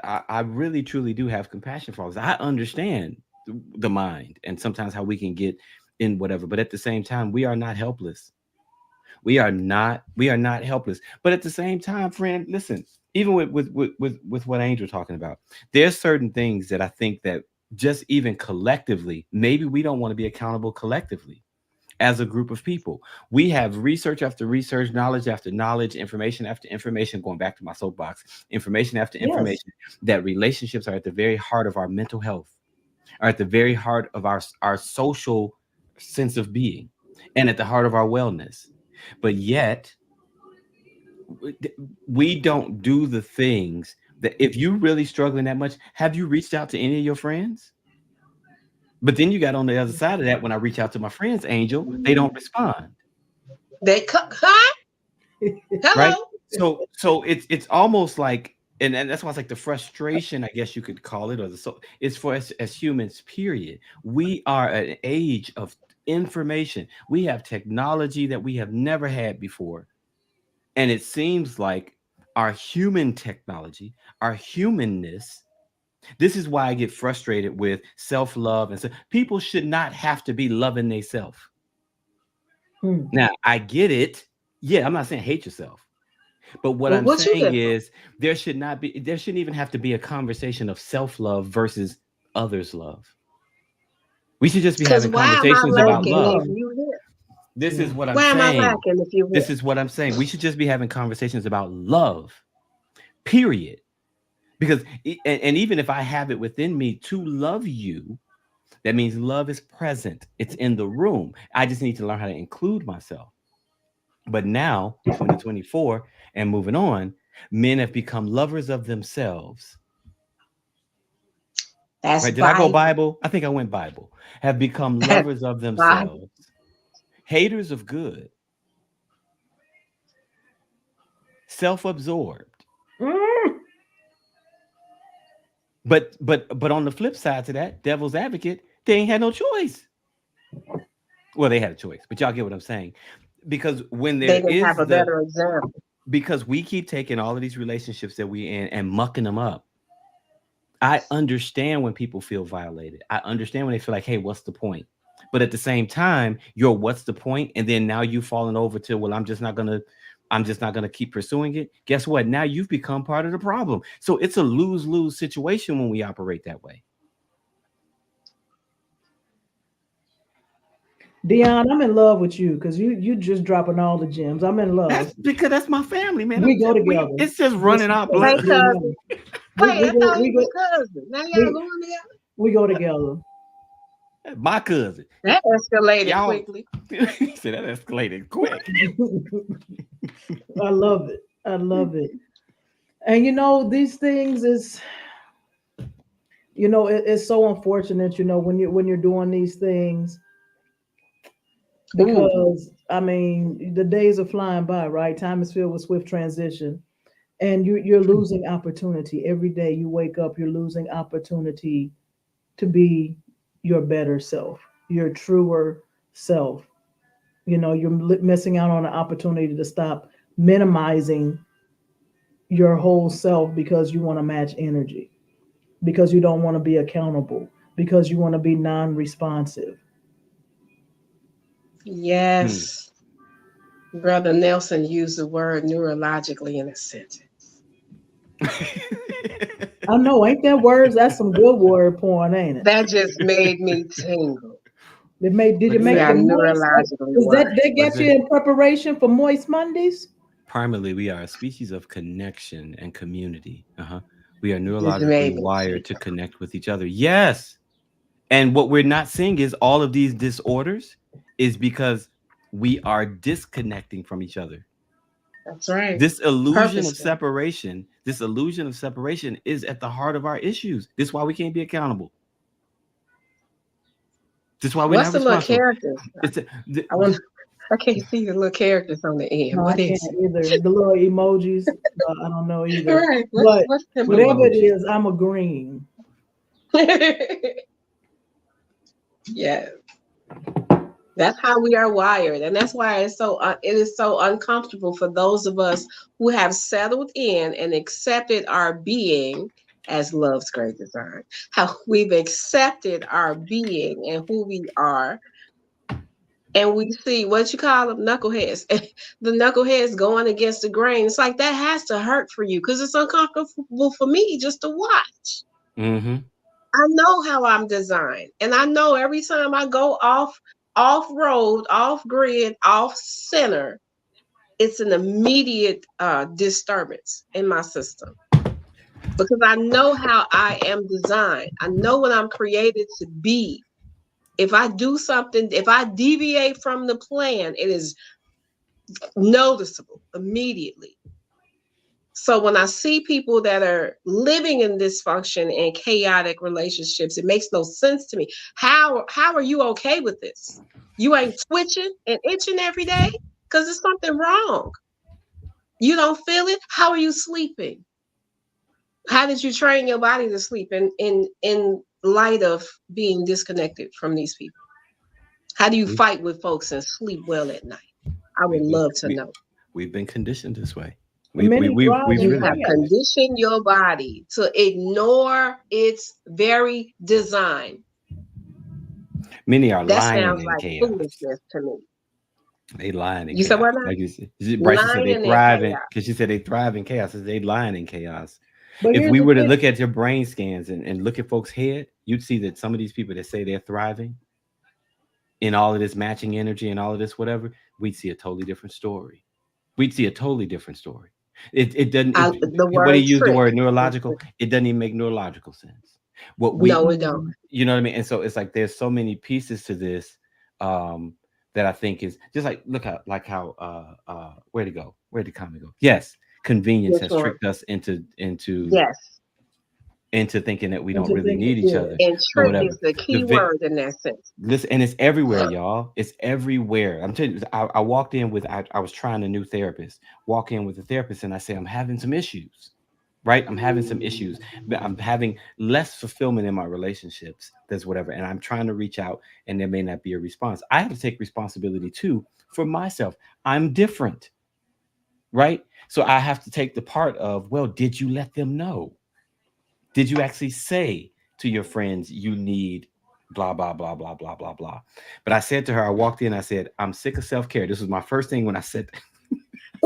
I really truly do have compassion for us. I understand the mind and sometimes how we can get in whatever, but at the same time, we are not helpless. We are not helpless. But at the same time, friend, listen, even with what Angel talking about, there's certain things that I think that just even collectively, maybe we don't want to be accountable collectively as a group of people. We have research after research, knowledge after knowledge, information after information, going back to my soapbox, information after Yes. information, that relationships are at the very heart of our mental health, are at the very heart of our social sense of being, and at the heart of our wellness. But yet, we don't do the things that, if you really struggling that much, have you reached out to any of your friends? But then you got on the other side of that, when I reach out to my friends, Angel, they don't respond. They cut. Huh? Right? Hello. So it's almost like, and that's why it's like the frustration, I guess you could call it, or the, so it's for us as humans, period. We are at an age of information. We have technology that we have never had before. And it seems like our human technology, our humanness, this is why I get frustrated with self-love. And so people should not have to be loving themselves. Hmm. Now, I get it. Yeah, I'm not saying hate yourself. But what Well, I'm what you saying get? is, there shouldn't even have to be a conversation of self-love versus others' love. We should just be Because having why am I conversations Self about lacking love. if love. you here? This Yeah. is what I'm Why am I saying. lacking if you This here? is what I'm saying. We should just be having conversations about love, period. Because and even if I have it within me to love you, that means love is present. It's in the room. I just need to learn how to include myself. But now, 2024 and moving on, men have become lovers of themselves. That's Right? Did I go Bible. Bible? I think I went Bible. Have become That's lovers of Bible. themselves, haters of good, self-absorbed. Mm. But on the flip side to that, devil's advocate, they ain't had no choice. Well, they had a choice, but y'all get what I'm saying. Because when They there didn't have is a the better example. because we keep taking all of these relationships that we in and mucking them up. I understand when people feel violated. I understand when they feel like, hey, what's the point? But at the same time, you're what's the point? And then now you've fallen over to, well, I'm just not gonna keep pursuing it. Guess what? Now you've become part of the problem. So it's a lose-lose situation when we operate that way. Dion, I'm in love with you because you just dropping all the gems. I'm in love. That's because that's my family, man. We go together. It's just Just running our so Hey, blood. you cousin. know. Wait, I thought he We was go cousin. Now y'all we going together? we go together. My cousin. That escalated Y'all quickly. he said that escalated quick. I love it. I love it. And these things is it's so unfortunate, when you're doing these things Ooh, because I mean the days are flying by, right? Time is filled with swift transition. And you're losing opportunity. Every day you wake up, you're losing opportunity to be your better self, your truer self. You're missing out on an opportunity to stop minimizing your whole self because you want to match energy, because you don't want to be accountable, because you want to be non-responsive. Hmm. yes. Brother Nelson used the word neurologically in a sentence. I know, ain't that words? That's some good word porn, ain't it? That just made me tingle. Did it What is We make that? are you moist? neurologically Is that wired. they What is got you it? in preparation for Moist Mondays? Primarily, we are a species of connection and community. We are Just neurologically maybe. wired to connect with each other. Yes. And what we're not seeing is all of these disorders is because we are disconnecting from each other. That's right. Purposely. This illusion of separation is at the heart of our issues. This is why we can't be accountable. This is why we're What's not the little responsible. characters? It's a, I want. I can't see the little characters on the end. No, I What can't is it? either. The little emojis, I don't know either. Right. But What's them what whatever it emojis? emoji? is, I'm agreeing. Yeah, that's how we are wired, and that's why it is so uncomfortable for those of us who have settled in and accepted our being as love's great design. How we've accepted our being and who we are, and we see what you call them knuckleheads, the knuckleheads going against the grain. It's like that has to hurt for you because it's uncomfortable for me just to watch. Mm-hmm. I know how I'm designed. And I know every time I go off road, off grid, off center, it's an immediate disturbance in my system because I know how I am designed. I know what I'm created to be. If I do something, if I deviate from the plan, it is noticeable immediately. So when I see people that are living in dysfunction and chaotic relationships, it makes no sense to me. How are you okay with this? You ain't twitching and itching every day because there's something wrong. You don't feel it. How are you sleeping? How did you train your body to sleep in light of being disconnected from these people? How do you We, fight with folks and sleep well at night? I would we've been love to we, know. we've been conditioned this way. And many thrive We've in You really have been chaos. conditioned. conditioned your body to ignore its very design. Many are That lying sounds in like chaos. foolishness to me. They lying in You said chaos. what now? Like you said, Bryson said they Lying in thrive in chaos. because she said they thrive in chaos. I said they lying in chaos. But If here's we the were to thing. look at your brain scans and look at folks' head, you'd see that some of these people that say they're thriving in all of this matching energy and all of this whatever, we'd see a totally different story. We'd see a totally different story. It doesn't. The When he word used the trick. word neurological, it doesn't even make neurological sense. What we, No, it don't. Mhm. you know what I mean? And so it's like there's so many pieces to this um, that I think is just like look how where'd it go? Where'd the comment go? Yes, convenience Which has one? tricked us Yes. into thinking that we And don't to really think, need each yeah. other And or trick whatever. is the The key word in that sense. Listen, and it's everywhere, y'all. It's everywhere. I'm telling you, I walked in with I was trying a new therapist. Walk in with the therapist, and I say I'm having some issues. Right, I'm having some issues. I'm having less fulfillment in my relationships. That's whatever, and I'm trying to reach out, and there may not be a response. I have to take responsibility too for myself. I'm different, right? So I have to take the part of, well, did you let them know? Did you actually say to your friends you need blah blah blah blah blah blah blah? But I said to her, I walked in, I said, I'm sick of self-care. This was my first thing when I said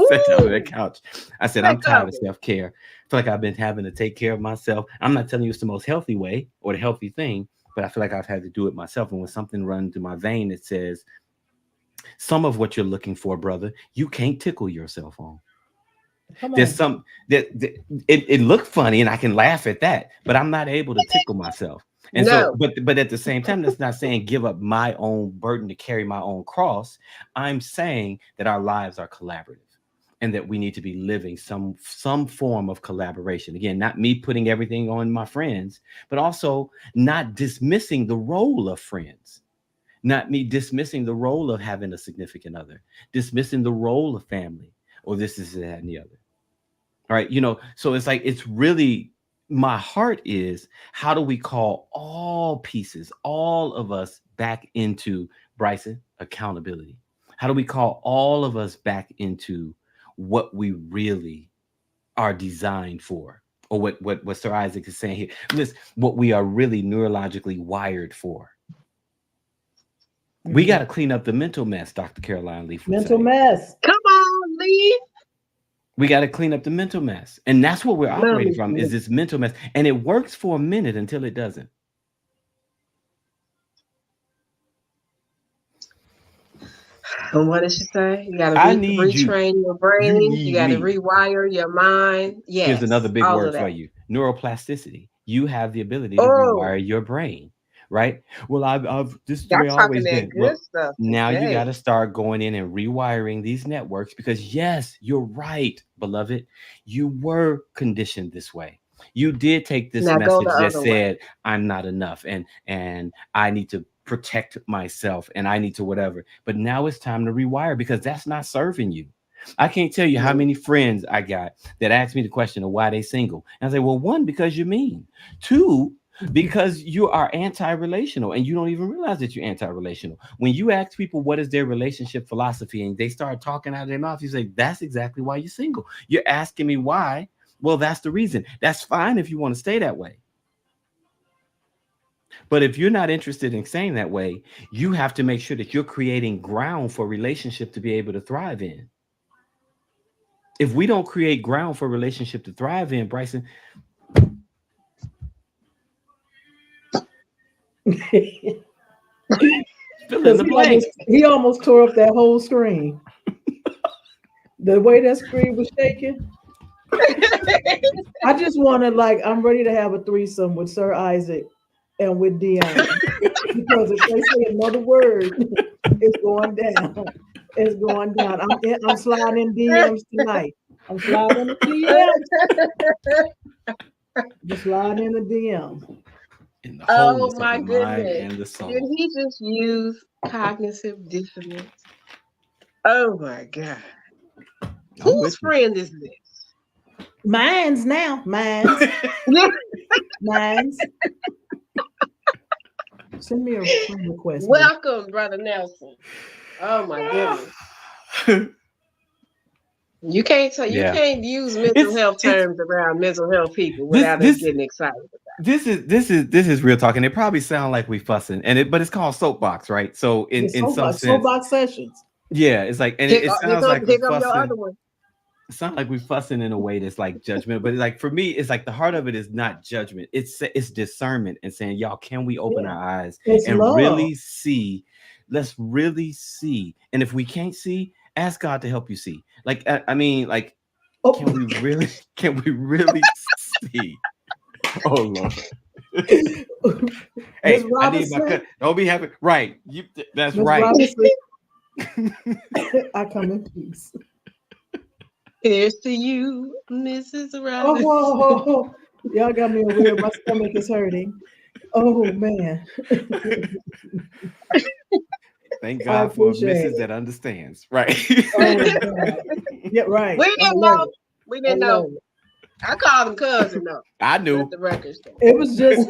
sat down on that Ooh, couch. I said, I'm sick tired of of it. self-care. I feel like I've been having to take care of myself. I'm not telling you it's the most healthy way or the healthy thing, but I feel like I've had to do it myself. And when something runs through my vein that says, some of what you're looking for, brother, you can't tickle yourself on. Come There's on. some it looked funny and I can laugh at that, but I'm not able to tickle myself. And so, No. but at the same time, that's not saying give up my own burden to carry my own cross. I'm saying that our lives are collaborative and that we need to be living some form of collaboration. Again, not me putting everything on my friends, but also not dismissing the role of friends, not me dismissing the role of having a significant other, dismissing the role of family, or this is that and the other. All right, so it's like it's really my heart is how do we call all pieces, all of us back into Bryson accountability? How do we call all of us back into what we really are designed for? Or what Sir Isaac is saying here. Listen, what we are really neurologically wired for. We got Mhm. to clean up the mental mess, Dr. Caroline Leaf would Mental say. mess. Come on, Lee. We got to clean up the mental mess. And that's what we're Love operating me from some is Lee. this mental mess. And it works for a minute until it doesn't. And what did she say? You got to I need you. retrain your You brain. You need got to me. rewire your mind. Here's another Yes, big all of word that. for you: neuroplasticity. You have the ability to Oh, rewire your brain, right? Well, I've this is the y'all way I've talking always that been. good Well, stuff now you got today. to start going in and rewiring these networks because, yes, you're right, beloved. You were conditioned this way. You did take this Now go the message that other way. said, "I'm not enough," and I need to protect myself and I need to whatever. But now it's time to rewire because that's not serving you. I can't tell you how Mm. many friends I got that ask me the question of why they single. And I say, well, one, because you're mean. Two, because you are anti-relational and you don't even realize that you're anti-relational. When you ask people what is their relationship philosophy and they start talking out of their mouth, you say, that's exactly why you're single. You're asking me why. Well, that's the reason. That's fine if you want to stay that way. But if you're not interested in staying that way, you have to make sure that you're creating ground for relationship to be able to thrive in. If we don't create ground for relationship to thrive in, Bryson, fill in Because the blank. he almost tore up that whole screen. The way that screen was shaking, I just wanted like I'm ready to have a threesome with Sir Isaac and with Dion because if they say another word, it's going down. It's going down. I'm sliding in DMs tonight. I'm sliding in the DMs. Just sliding in the DMs. In the Oh wholeness of my the mind goodness. and the Did soul. he just use cognitive dissonance? Oh my God. I'm Whose with you. friend is this? Mine's now. Mine's. Mine's. Send me a friend request, boo. Welcome, Brother Nelson. Oh my goodness. You Yeah. can't use mental health It's terms around mental health people this without us this getting excited. this is real talk, and it probably sound like we fussing, but it's called soapbox, right? So The in some sense, soapbox sessions. yeah, it's like, and it sounds like we Here come your fussing. other one. It's not like we fussing in a way that's like judgment, but it's like for me, it's like the heart of it is not judgment. It's discernment and saying, y'all, can we open Yeah. our eyes It's and love. really see? Let's really see. And if we can't see, ask God to help you see. Like I mean, like, Oh, can we really? Can we really see? Oh Lord. Miss Hey, I need my Robinson. cut. Don't be happy. Right. That's Miss right. Robinson. I come in peace. Here's to you, Mrs. Oh, oh, Robinson. oh, oh. Y'all got me over here. My stomach is hurting. Oh man, Thank I God for a appreciate missus it. that understands. Right. Oh God. Yeah, right. We I didn't love know. it. We I didn't know. love it. I called him cousin though. I Let knew. the record show. It was just,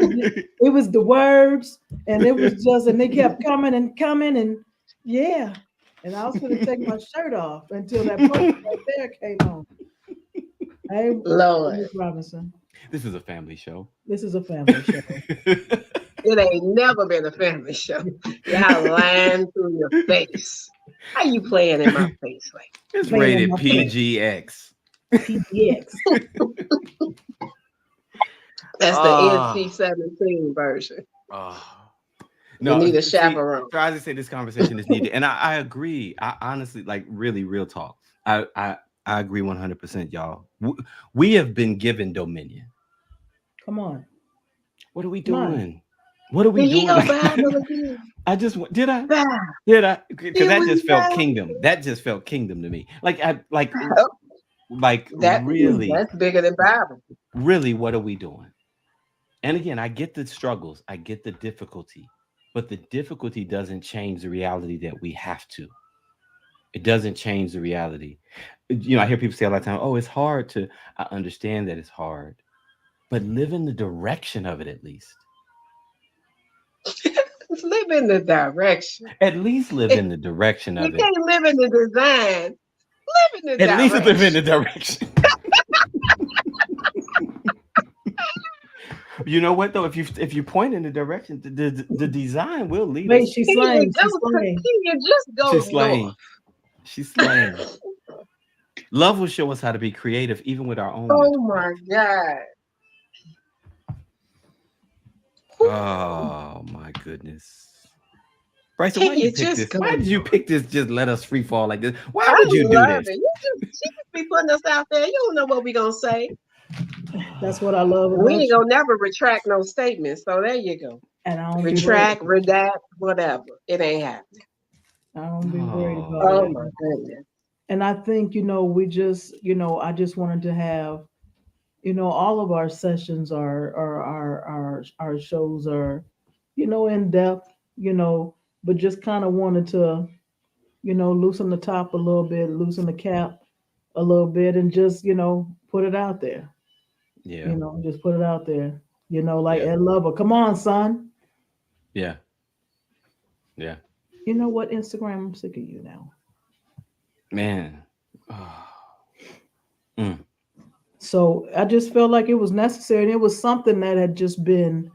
it was the words, and it was just, and they kept coming and coming, and yeah. And I was going to take my shirt off until that person right there came on. Hey, Lord, Miss Robinson, This is a family show. this is a family show. it ain't never been a family show. Y'all lying through your face. How you playing in my face like It's Playing in rated my face. PGX. PDX. that's the Ah, NC-17 version? ah. You No, need a see, chaperone. try to say this conversation is needed, and I agree. I honestly, like, really, real talk. I agree 100%, y'all. We have been given dominion. Come on. What are we Come on. doing? What are we Did he doing? go Like, Bible again? I just did I Bah, did I because did that we just felt Bible? kingdom. That just felt kingdom to me. Like I Oh, like really, that's bigger than Bible. really, what are we doing? And again, I get the struggles, I get the difficulty, but the difficulty doesn't change the reality that we have to. It doesn't change the reality. I hear people say a lot of time, "Oh, it's hard to." I understand that it's hard, but live in the direction of it at least. Live in the direction. At least live in the direction You of it. can't live in the design. Live in the At least live in the direction. direction. You know what though? If you point in the direction, the design will lead Wait, us. she's Can you slaying. go She's to? slaying. Can you just go She's north? slaying. She's slaying. Love will show us how to be creative, even with our own Oh mental health. my God. Oh my goodness. Bryson, why Can did you you pick just this? go? Why did you pick this? Just let us free fall like this. Why I would you do love this? it. She just be putting us out there. You don't know what we gonna say. That's what I love We about ain't you. gonna never retract no statements. So there you go. And I don't be worried. Retract, redact, whatever. It ain't happening. I don't be worried Oh, about Oh it. my goodness. And I think, we just, I just wanted to have, all of our sessions our shows are, in depth, but just kind of wanted to, loosen the top a little bit, loosen the cap a little bit, and just, put it out there. yeah, Just put it out there. Like yeah, Ed Lover, come on, son. yeah, yeah. You know what, Instagram, I'm sick of you now. Man. Oh, mm, So I just felt like it was necessary, and it was something that had just been,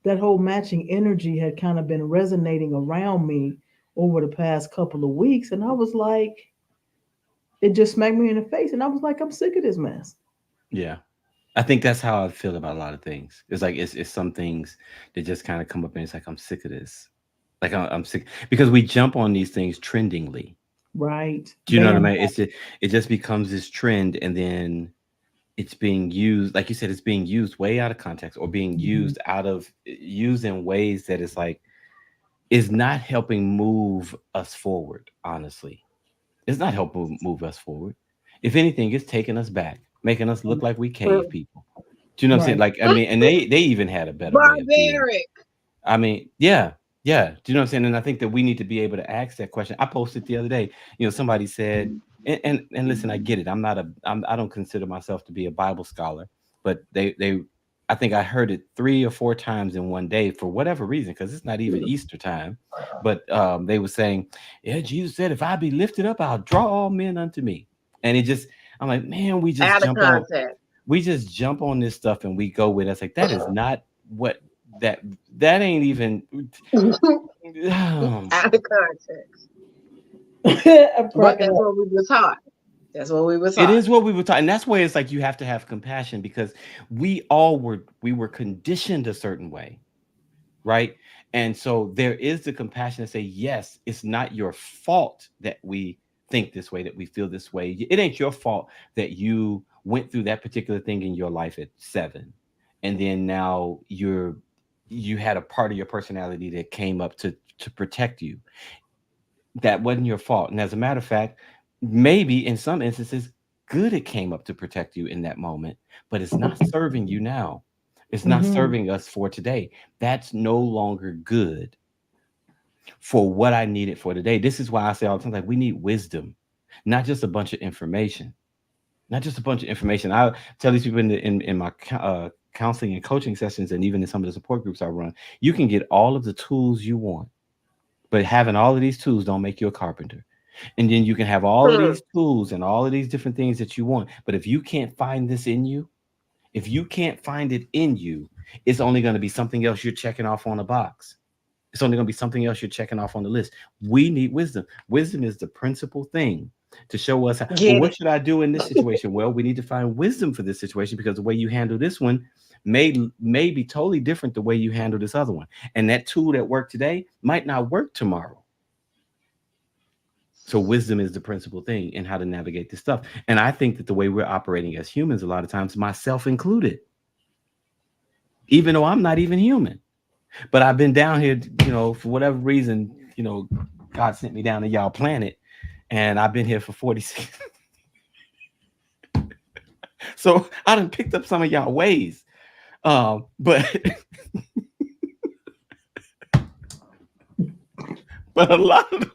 that whole matching energy had kind of been resonating around me over the past couple of weeks, and I was like, it just smacked me in the face, and I was like, I'm sick of this mess. yeah. I think that's how I feel about a lot of things. It's like it's some things that just kind of come up and it's like I'm sick of this. Like I'm sick because we jump on these things trendingly. Right? Do you know what I Bam. mean? It just becomes this trend, and then it's being used, like you said, it's being used way out of context or being Mhm. used in ways that is like is not helping move us forward. Honestly, it's not helping move us forward. If anything, it's taking us back, making us look like we cave Mm. people. Do you know what I'm saying? Right. Like, I mean, and they even had a better way of being. Barbaric. I mean, yeah, yeah. Do you know what I'm saying? And I think that we need to be able to ask that question. I posted the other day. Somebody said, and listen, I get it. I don't consider myself to be a Bible scholar, but I think I heard it 3 or 4 times in one day for whatever reason, because it's not even Easter time. But they were saying, yeah, Jesus said, if I be lifted up, I'll draw all men unto me. And it just, I'm like, man, Out of context. we just jump on this stuff and we go with it. It's like that is not what that that ain't even Out of context. I'm But cracking that's up. what we were taught. That's what we were it taught. is what we were taught. And that's where it's like you have to have compassion because we were conditioned a certain way, right? And so there is the compassion to say, yes, it's not your fault that we think this way, that we feel this way. It ain't your fault that you went through that particular thing in your life at 7. And then now you had a part of your personality that came up to protect you. That wasn't your fault. And as a matter of fact, maybe in some instances, good it came up to protect you in that moment, but it's not serving you now. It's not Hmm. serving us for today. That's no longer good for what I needed for today. This is why I say all the time, like we need wisdom, not just a bunch of information. Not just a bunch of information. I tell these people in my counseling and coaching sessions, and even in some of the support groups I run, you can get all of the tools you want, but having all of these tools don't make you a carpenter. And then you can have all of Hmm. these tools and all of these different things that you want, but if you can't find this in you, if you can't find it in you, it's only going to be something else you're checking off on a box. It's only going to be something else you're checking off on the list. We need wisdom. Wisdom is the principal thing to show us how, well, Get what it. should I do in this situation? Well, we need to find wisdom for this situation because the way you handle this one may be totally different the way you handle this other one. And that tool that worked today might not work tomorrow. So wisdom is the principal thing in how to navigate this stuff. And I think that the way we're operating as humans, a lot of times, myself included, even though I'm not even human. But I've been down here, for whatever reason, God sent me down to y'all planet, and I've been here for 46. So I done picked up some of y'all ways. But but a lot of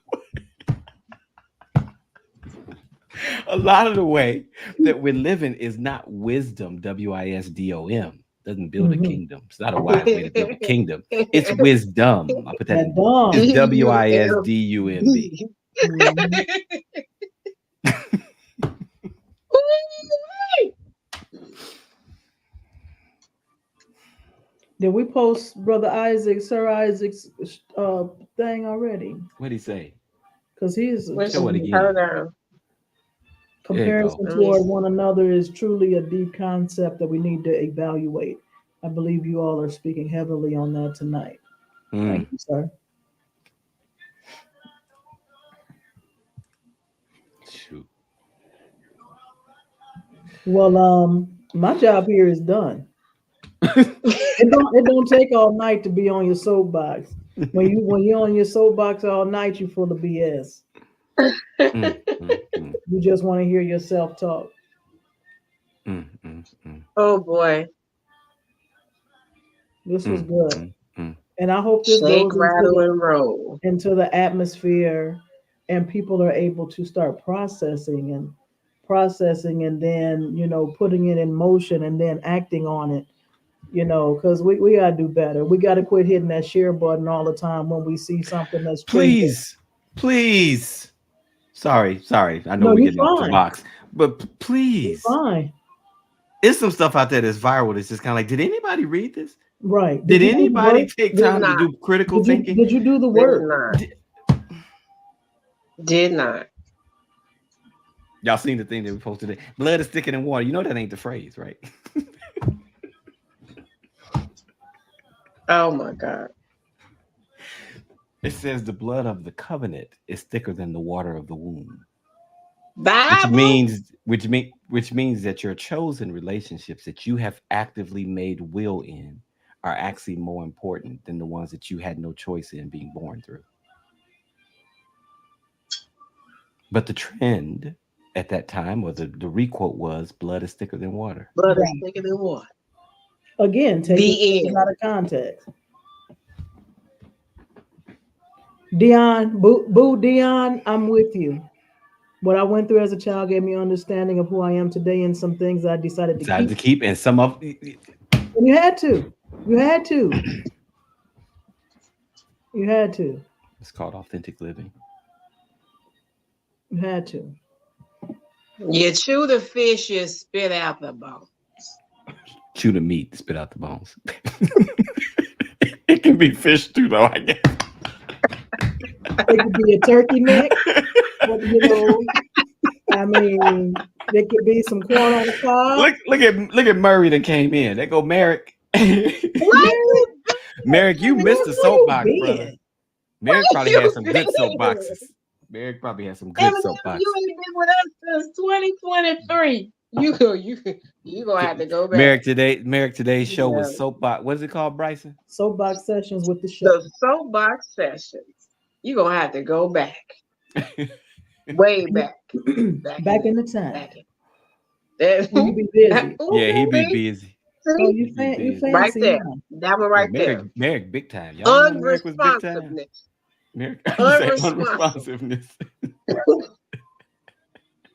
the way that we're living is not wisdom, wisdom. Doesn't build a Hmm. kingdom. It's not a wise way to build a kingdom. It's wisdom. I put that That in. It's dumb. WISDUMB. DUMB. Mhm. Did we post Brother Isaac, Sir Isaac's uh, thing already? What'd he say? Because he's Which, Show it again. hold on. There you go. comparison Let me toward see. one another is truly a deep concept that we need to evaluate. I believe you all are speaking heavily on that tonight. Mm. Thank you, sir. Well, my job here is done. It don't take all night to be on your soapbox. When you're on your soapbox all night, you're full of BS. Mm, mm, mm, You just want to hear yourself talk. mm, mm, mm, Oh boy. This was mm, good, mm, mm. and I hope this Shake, goes rattle, and roll. into the atmosphere, and people are able to start processing, and then putting it in motion, and then acting on it. Because we gotta do better. We gotta quit hitting that share button all the time when we see something that's trending. Please, please. Sorry. I know No, we're you're getting off the fine. box, but You're please. fine. It's some stuff out there that's viral that's just kind of like, did anybody read this? Right. Did Did you do the anybody work? take Did time to not. do critical Did you thinking? did you do the Did work? not. D- Did not. Y'all seen the thing that we posted today? Blood is thicker than water. You know that ain't the phrase, right? Oh my God. It says the blood of the covenant is thicker than the water of the womb, which Bible? means which means that your chosen relationships that you have actively made will in are actually more important than the ones that you had no choice in being born through. But the trend at that time, or the requote was, blood is thicker than water. Blood is Right. thicker than water. Again, taking The things end. out of context. Dion, Dion, I'm with you. What I went through as a child gave me understanding of who I am today, and some things I decided to Decided keep. to keep, and some of And you had to. You had to. You had to. it's called authentic living. You had to. You chew the fish, you spit out the bone. Chew the meat, spit out the bones. It can be fish too, though. I guess. It could be a turkey neck, but I mean, there could be some corn on the cob. Look at Murray that came in. There go Merrick. Where Merrick, you Merrick, you been? missed the where you soapbox, brother. been? Merrick Where probably had you some good been? soapboxes. Merrick probably had some good Evidently, you soapboxes. ain't been with us since 2023. You gonna have to go back. Today's show Yeah. was soapbox. What is it called, Bryson? Soapbox sessions with the show. The soapbox sessions. You gonna have to go back, way back, back Back in in the the time back in. There. when you be busy. Yeah, he be See, busy. Oh, see, He be you busy. right fancy, there. huh? That one Yeah, right there. Merrick big time. Y'all know Merrick was big time. Unresponsiveness. Merrick, you say Unresponsive. unresponsiveness.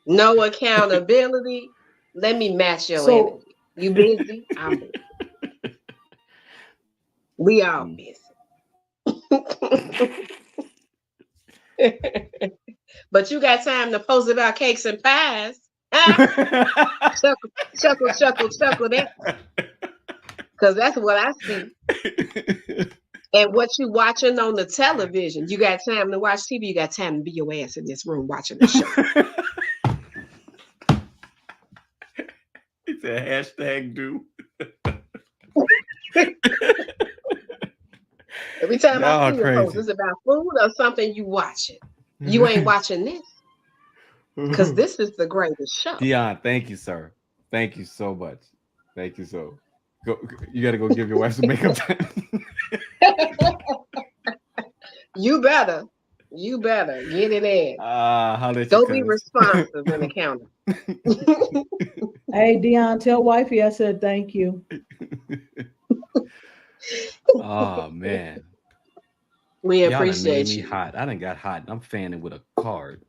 No accountability. Let me match your So energy. You busy? I'm busy. We all Mm. busy. But you got time to post about cakes and pies. Ah, chuckle, chuckle, chuckle, chuckle that. Because that's what I see. And what you watching on the television. You got time to watch TV. You got time to be your ass in this room watching the show. It's a hashtag do. Every time I Y'all see a post, crazy. it's about food or something you watching. You ain't watching this because this is the greatest show. Dion, thank you, sir. Thank you so much. Thank you so. Go, you got to go give your wife some makeup time. You better. You better get it in. Holla at you, Go be cuz. responsive and accountable. hey, Dion, tell wifey I said thank you. Oh man, We y'all done made appreciate me you. hot. I done got hot. I'm fanning with a card.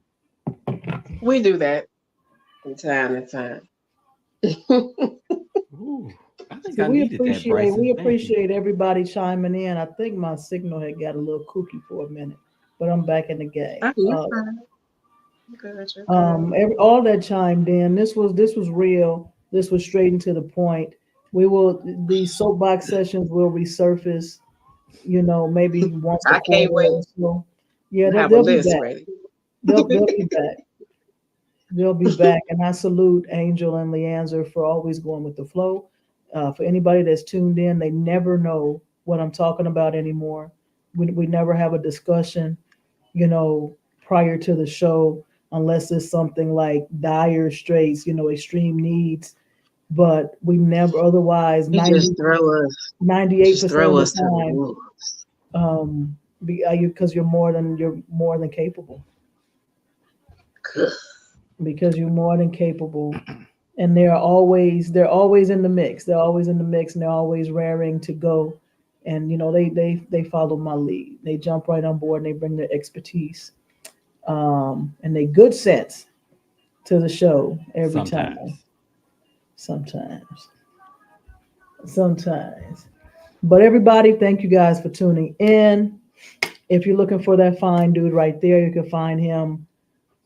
We do that from time to time. Ooh, I think So I needed that, we Bryson. Thank you. appreciate everybody chiming in. I think my signal had got a little kooky for a minute, but I'm back in the game. Oh, you're fine. You're good. You're good. All that chimed in. This was real. This was straight and to the point. These soapbox sessions will resurface. Maybe once a I can't quarter wait or so. Yeah, to have a they'll be list back. ready. They'll be back. They'll be back. And I salute Angel and LeAnzar for always going with the flow. For anybody that's tuned in, they never know what I'm talking about anymore. We never have a discussion, you know, prior to the show. unless it's something like dire straits, extreme needs. But we never, otherwise, You ninety-eight just percent throw of the us to the time, wolves. because you're more than capable. Good. Because you're more than capable, and they're always in the mix. They're always in the mix, and they're always raring to go. And they follow my lead. They jump right on board, and they bring their expertise, and they good sense to the show every time. Sometimes. Sometimes, sometimes. But everybody, thank you guys for tuning in. If you're looking for that fine dude right there, you can find him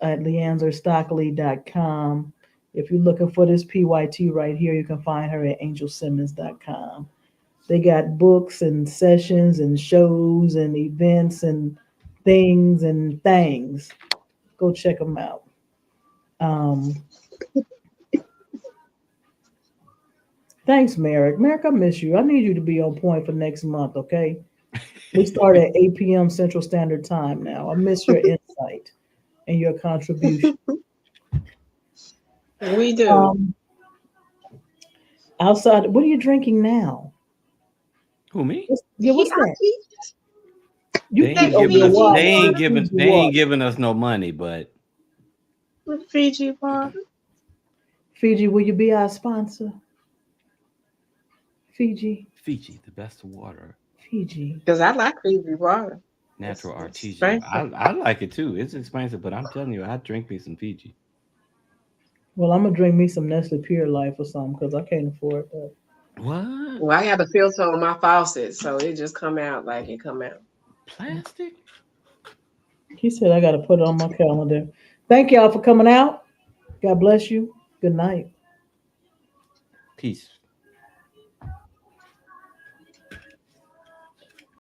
at LeAnzarStockley.com. If you're looking for this PYT right here, you can find her at AngelSimmons.com. They got books and sessions and shows and events and things and things. Go check them out. Um, Thanks, Merrick. Merrick, I miss you. I need you to be on point for next month, okay? We start at 8 p.m. Central Standard Time now. I miss your insight and your contribution. We do. Um, Outside, what are you drinking now? Who, me? Yeah, what's I that? keep You They keep ain't that over giving your us. Fiji water. They Your ain't water. giving. Fiji They ain't water. giving us no money. But With Fiji water. Fiji, will you be our sponsor? Fiji, Fiji, the best water, Fiji. Because I like Fiji water. natural It's artesian. expensive. I like it too. It's expensive, but I'm telling you, I drink me some Fiji. Well, I'm gonna drink me some Nestle Pure Life or something because I can't afford that. What? Well, I have a filter on my faucet, so it just come out like it come out. Plastic? He said I got to put it on my calendar. Thank y'all for coming out. God bless you. Good night. Peace.